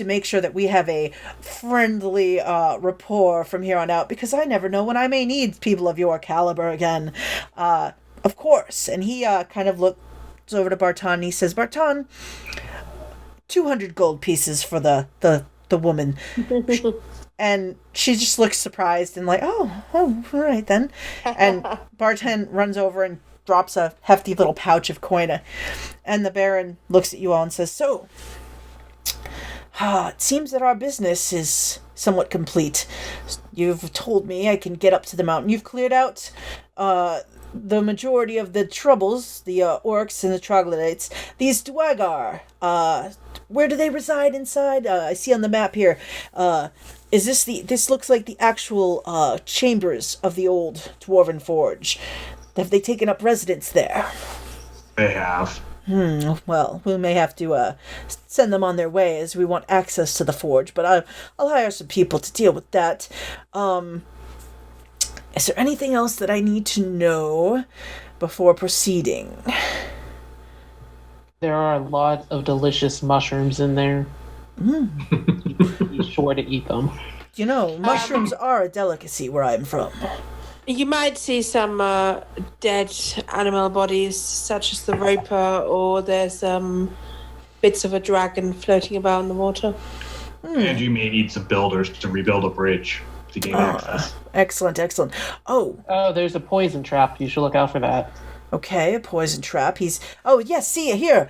make sure that we have a friendly rapport from here on out, because I never know when I may need people of your caliber again. Of course. And he kind of looks over to Barton, and he says, Barton, 200 gold pieces for the woman. And she just looks surprised and like, oh, all right then. And Barton runs over and drops a hefty little pouch of coin. And the Baron looks at you all and says, "So, it seems that our business is somewhat complete. You've told me I can get up to the mountain. You've cleared out the majority of the troubles, the orcs and the troglodytes. These Dwagar, where do they reside inside? I see on the map here. Is this looks like the actual chambers of the old Dwarven Forge. Have they taken up residence there?" They have. Well, we may have to send them on their way, as we want access to the forge, but I'll hire some people to deal with that. Is there anything else that I need to know before proceeding? There are a lot of delicious mushrooms in there. Be sure to eat them. You know, mushrooms are a delicacy where I'm from. You might see some dead animal bodies, such as the Roper, or there's bits of a dragon floating about in the water. And you may need some builders to rebuild a bridge to gain access. Excellent. Oh, there's a poison trap. You should look out for that. okay, a poison trap. Oh, yes, see, here.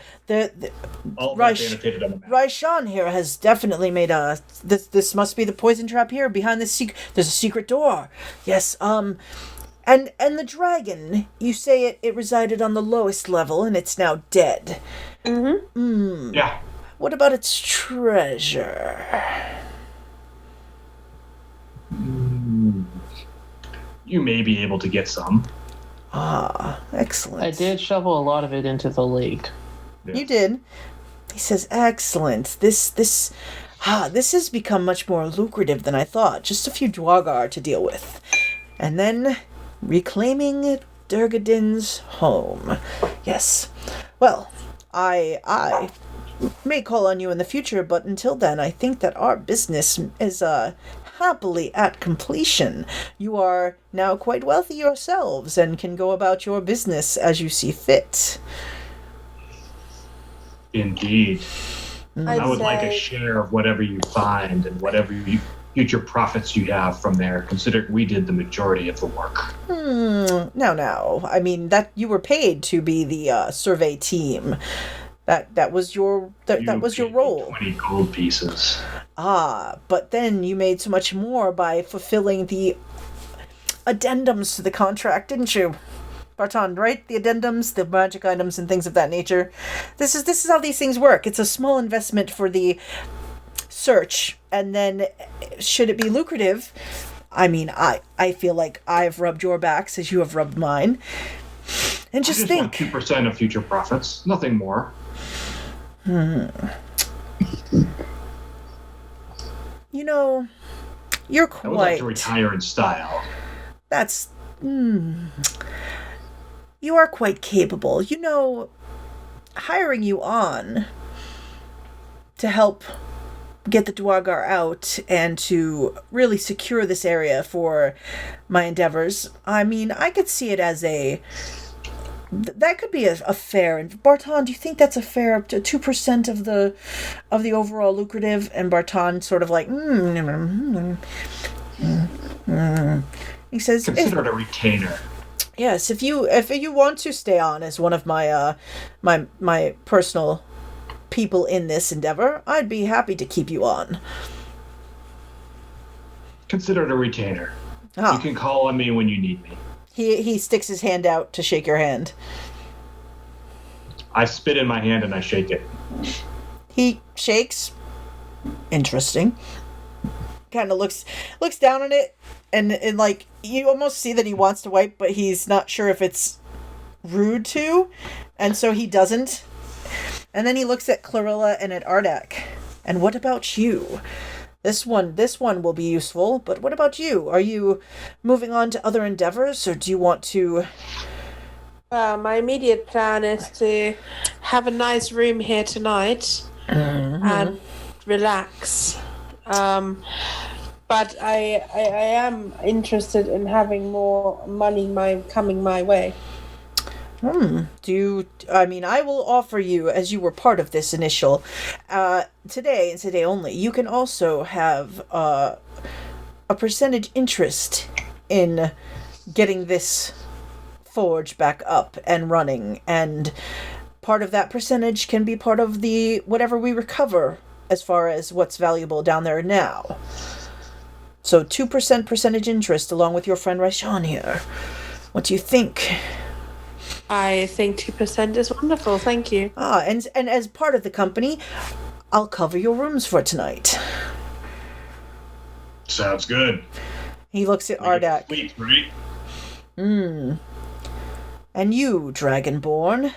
All that's annotated on the map. Raishan here has definitely made this must be the poison trap here. Behind this there's a secret door. Yes, and the dragon, you say it resided on the lowest level and it's now dead. Yeah. What about its treasure? You may be able to get some. Ah, excellent. I did shovel a lot of it into the lake. Yes. You did. He says, "Excellent. This has become much more lucrative than I thought. Just a few Dwagar to deal with. And then reclaiming Durgeddin's home. Yes. Well, I may call on you in the future, but until then, I think that our business is happily at completion. You are now quite wealthy yourselves and can go about your business as you see fit." Indeed. I would like a say- share of whatever you find and whatever future profits you have from there, considering we did the majority of the work. Now. I mean, that you were paid to be the survey team. That was your that was your paid me role. 20 gold pieces. But then you made so much more by fulfilling the addendums to the contract, didn't you? Barton, right? The addendums, the magic items and things of that nature. This is how these things work. It's a small investment for the search, and then should it be lucrative, I mean, I feel like I've rubbed your backs as you have rubbed mine. And I just just think, want 2% of future profits, nothing more. you know, you're I would like quite... to retire in style. That's... You are quite capable. You know, hiring you on to help get the Dwagar out and to really secure this area for my endeavors, I mean, I could see it as that could be a fair. And Barton, do you think that's a fair 2% of the overall lucrative? And Barton sort of like, He says, Consider it a retainer. yes, if you want to stay on as one of my my personal people in this endeavor, I'd be happy to keep you on. Consider it a retainer. Ah. You can call on me when you need me. He sticks his hand out to shake your hand. I spit in my hand and I shake it. He shakes. Interesting. Kind of looks down on it, and like you almost see that he wants to wipe, but he's not sure if it's rude to, and so he doesn't. And then he looks at Clarilla and at Ardak. And what about you? This one will be useful, but what about you? Are you moving on to other endeavors, or do you want to... Well, my immediate plan is to have a nice room here tonight and relax. But I am interested in having more money coming my way. I mean, I will offer you, as you were part of this initial, today and today only, you can also have a percentage interest in getting this forge back up and running, and part of that percentage can be part of the whatever we recover as far as what's valuable down there now. So 2% percentage interest along with your friend Raishan here. What do you think? I think 2% is wonderful, thank you. And as part of the company, I'll cover your rooms for tonight. Sounds good. He looks at Ardak. Sweet, right? And you, Dragonborn,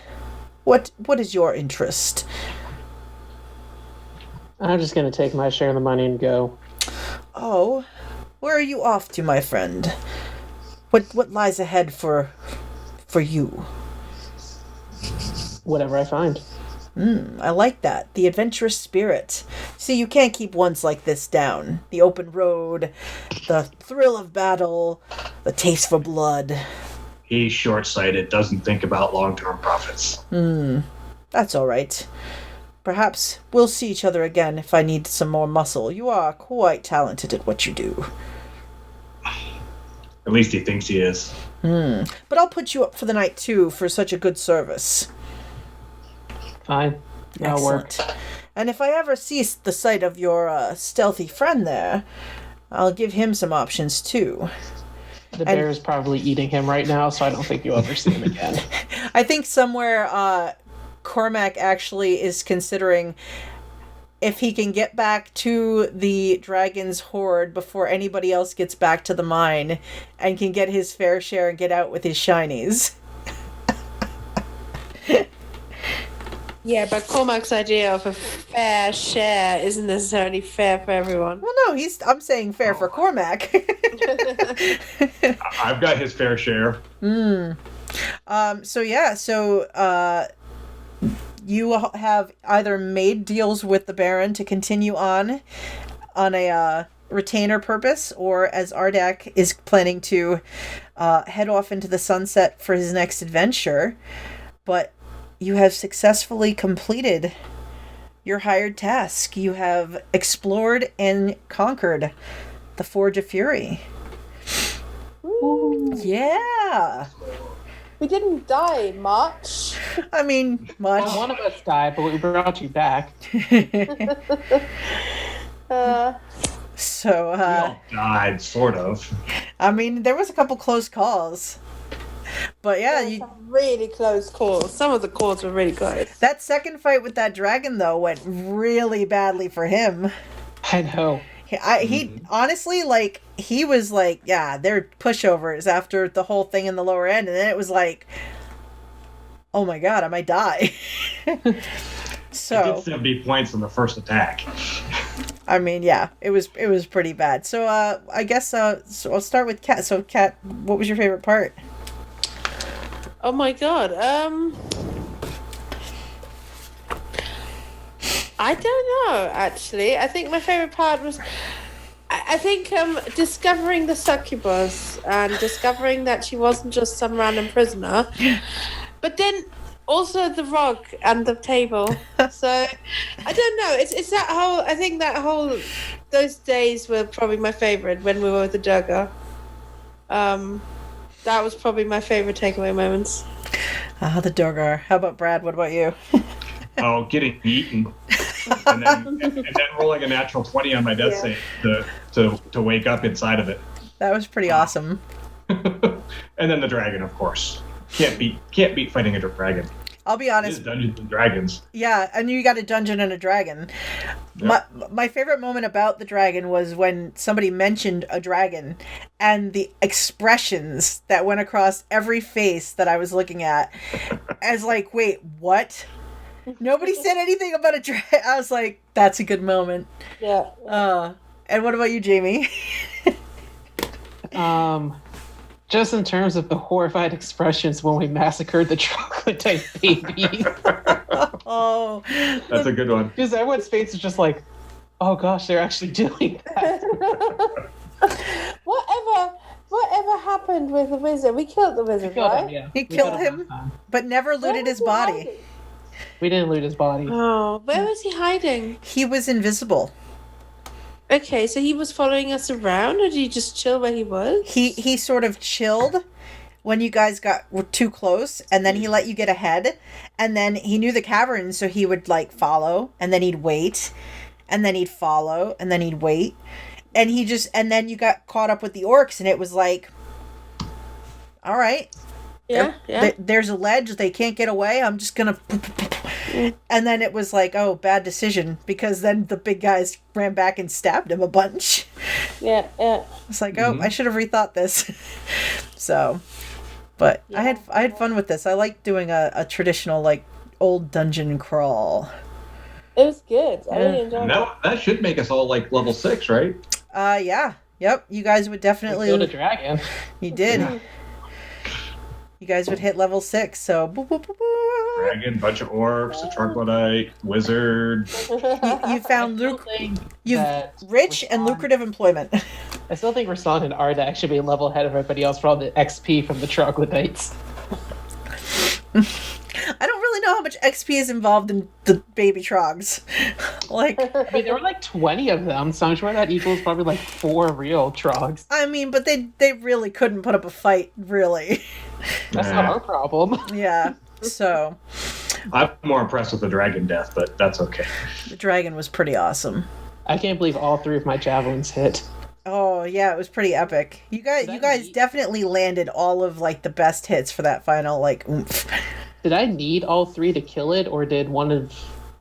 what is your interest? I'm just gonna take my share of the money and go. Oh, where are you off to, my friend? What lies ahead for you? Whatever I find. I like that. The adventurous spirit. See, you can't keep ones like this down. The open road, the thrill of battle, the taste for blood. He's short-sighted, doesn't think about long-term profits. That's all right. Perhaps we'll see each other again if I need some more muscle. You are quite talented at what you do. At least he thinks he is. But I'll put you up for the night, too, for such a good service. Fine. That'll work. Excellent. And if I ever see the sight of your stealthy friend there, I'll give him some options, too. The bear is probably eating him right now, so I don't think you'll ever see him again. I think somewhere Cormac actually is considering if he can get back to the dragon's horde before anybody else gets back to the mine and can get his fair share and get out with his shinies. Yeah, but Cormac's idea of a fair share isn't necessarily fair for everyone. Well, no, I'm saying fair for Cormac. I've got his fair share. So you have either made deals with the Baron to continue on a retainer purpose, or as Ardak is planning to head off into the sunset for his next adventure, but you have successfully completed your hired task. You have explored and conquered the Forge of Fury. Ooh. Yeah. We didn't die much. I mean, much. Well, one of us died, but we brought you back. So, We all died, sort of. I mean, there was a couple close calls. But yeah, Some really close calls. Some of the calls were really close. that second fight with that dragon, though, went really badly for him. I know. He honestly, like, he was like, yeah, they're pushovers after the whole thing in the lower end. And then it was like, oh my god, I might die. I So, did 70 points on the first attack. I mean, yeah, it was pretty bad. So, I guess, so I'll start with Kat. So, Kat, what was your favorite part? Oh my god. I don't know, actually. I think my favorite part was I think discovering the succubus and discovering that she wasn't just some random prisoner. But then also the rock and the table. So I don't know. It's that whole, I think that whole, those days were probably my favorite when we were with the Durga. That was probably my favorite takeaway moments. The Durgar. How about Brad? What about you? Oh, getting eaten. and then rolling a natural 20 on my death save to wake up inside of it. That was pretty awesome. And then the dragon, of course. Can't beat fighting a dragon. I'll be It is honest. Dungeons and Dragons. Yeah, and you got a dungeon and a dragon. Yep. My favorite moment about the dragon was when somebody mentioned a dragon and the expressions that went across every face that I was looking at. As like, wait, what? Nobody said anything about a dragon. I was like, that's a good moment. Yeah. And what about you, Jamie? Just in terms of the horrified expressions when we massacred the troglodyte baby. Oh, That's a good one. Because everyone's face is just like, oh gosh, they're actually doing that. Whatever happened with the wizard? We killed the wizard, right? Yeah. he We killed him him, last time. but never Where looted was his he body. hiding? We didn't loot his body. Oh, where was he hiding? He was invisible. Okay, so he was following us around, or did he just chill where he was? He sort of chilled, when you guys were too close, and then he let you get ahead, and then he knew the cavern, so he would like follow, and then he'd wait, and then he'd follow, and then he'd wait, and then you got caught up with the orcs, and it was like, all right, there's a ledge, they can't get away, I'm just gonna. And then it was like, oh, bad decision, because then the big guys ran back and stabbed him a bunch. Yeah. It's like, oh, I should have rethought this. So, but I had fun with this. I like doing a traditional like old dungeon crawl. It was good. I really enjoyed it. That should make us all like level 6, right? Yeah. Yep. You guys would definitely. Killed a dragon. You did. Yeah. You guys would hit level 6. So. Boop, boop, boop, boop. Dragon, bunch of orcs, a troglodyte, wizard. You found rich and lucrative employment. I still think Rasan and Ardak should be a level ahead of everybody else for all the XP from the troglodytes. I don't really know how much XP is involved in the baby trogs. Like, I mean, there were like 20 of them, so I'm sure that equals probably like 4 real trogs. I mean, but they really couldn't put up a fight, really. That's not our problem. Yeah. So, I'm more impressed with the dragon death, but that's okay. The dragon was pretty awesome. I can't believe all 3 of my javelins hit. Oh yeah, it was pretty epic. You guys definitely landed all of like the best hits for that final like oomph. Did I need all 3 to kill it, or did one?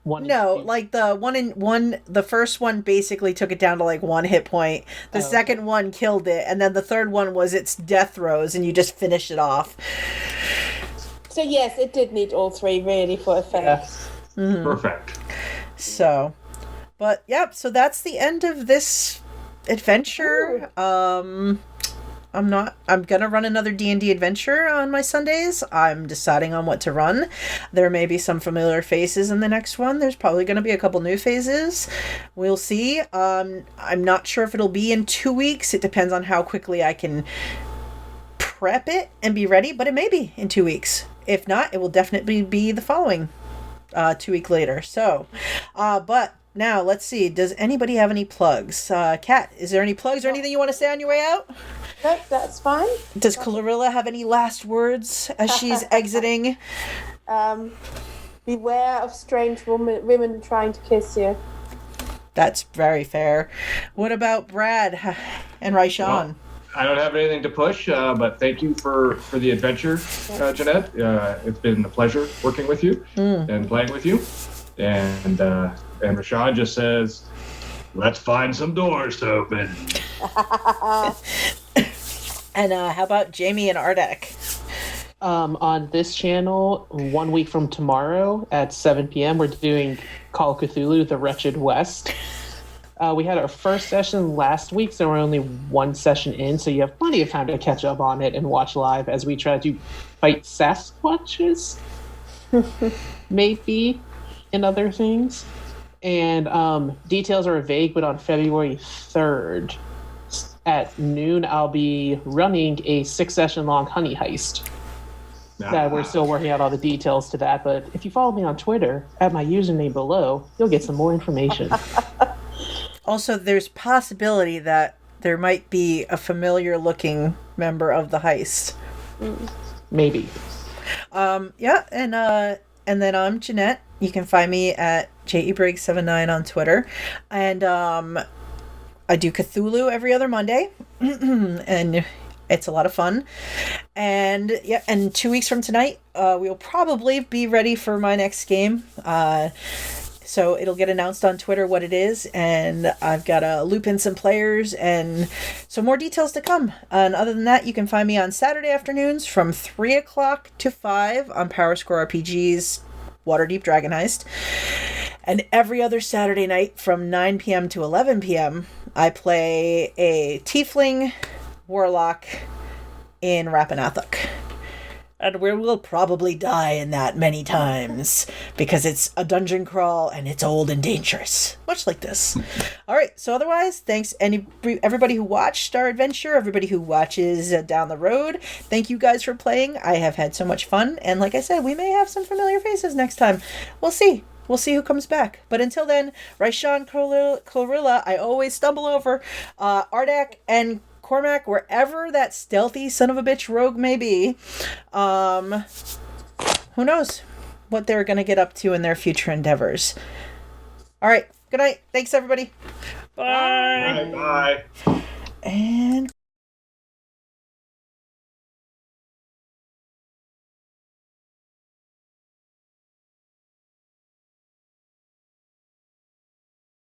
No, like the first one basically took it down to like 1 hit point. The second one killed it, and then the third one was its death throes, and you just finished it off. So yes, it did need all 3 really for effect. Yeah. Mm-hmm. Perfect. So, but yep. So that's the end of this adventure. Ooh. I'm gonna run another D&D adventure on my Sundays. I'm deciding on what to run. There may be some familiar faces in the next one. There's probably gonna be a couple new phases. We'll see. I'm not sure if it'll be in 2 weeks. It depends on how quickly I can prep it and be ready, but it may be in 2 weeks. If not, it will definitely be the following 2 weeks later. So, but now let's see. Does anybody have any plugs? Kat, is there any plugs or anything you want to say on your way out? Nope, that's fine. Does Clarilla have any last words as she's exiting? Beware of strange women trying to kiss you. That's very fair. What about Brad and Raishan? Well, I don't have anything to push, but thank you for the adventure, Jeanette. It's been a pleasure working with you and playing with you. And Rashawn just says, let's find some doors to open. And how about Jamie and Ardak? On this channel, 1 week from tomorrow at 7 p.m., we're doing Call of Cthulhu, The Wretched West. We had our first session last week, so we're only 1 session in, so you have plenty of time to catch up on it and watch live as we try to fight Sasquatches, maybe, and other things. And details are vague, but on February 3rd at noon, I'll be running a 6-session long honey heist. That we're still working out all the details to that, but if you follow me on Twitter, at my username below, you'll get some more information. Also, there's possibility that there might be a familiar-looking member of the heist. Maybe. Yeah, and then I'm Jeanette. You can find me at JEBriggs79 on Twitter. And I do Cthulhu every other Monday. And it's a lot of fun. And yeah, and 2 weeks from tonight, we'll probably be ready for my next game. So it'll get announced on Twitter what it is, and I've got to loop in some players and some more details to come. And other than that, you can find me on Saturday afternoons from 3 o'clock to 5 on Power Score RPG's Waterdeep Dragon Heist. And every other Saturday night from 9 p.m. to 11 p.m., I play a Tiefling Warlock in Rapanathuk. And we will probably die in that many times because it's a dungeon crawl and it's old and dangerous, much like this. All right, so otherwise, thanks everybody who watched our adventure, everybody who watches down the road. Thank you guys for playing. I have had so much fun, and like I said, we may have some familiar faces next time. We'll see. We'll see who comes back. But until then, Raishan, Clarilla, I always stumble over, Ardak, and Cormac, wherever that stealthy son of a bitch rogue may be, who knows what they're going to get up to in their future endeavors. All right. Good night. Thanks, everybody. Bye. Bye. And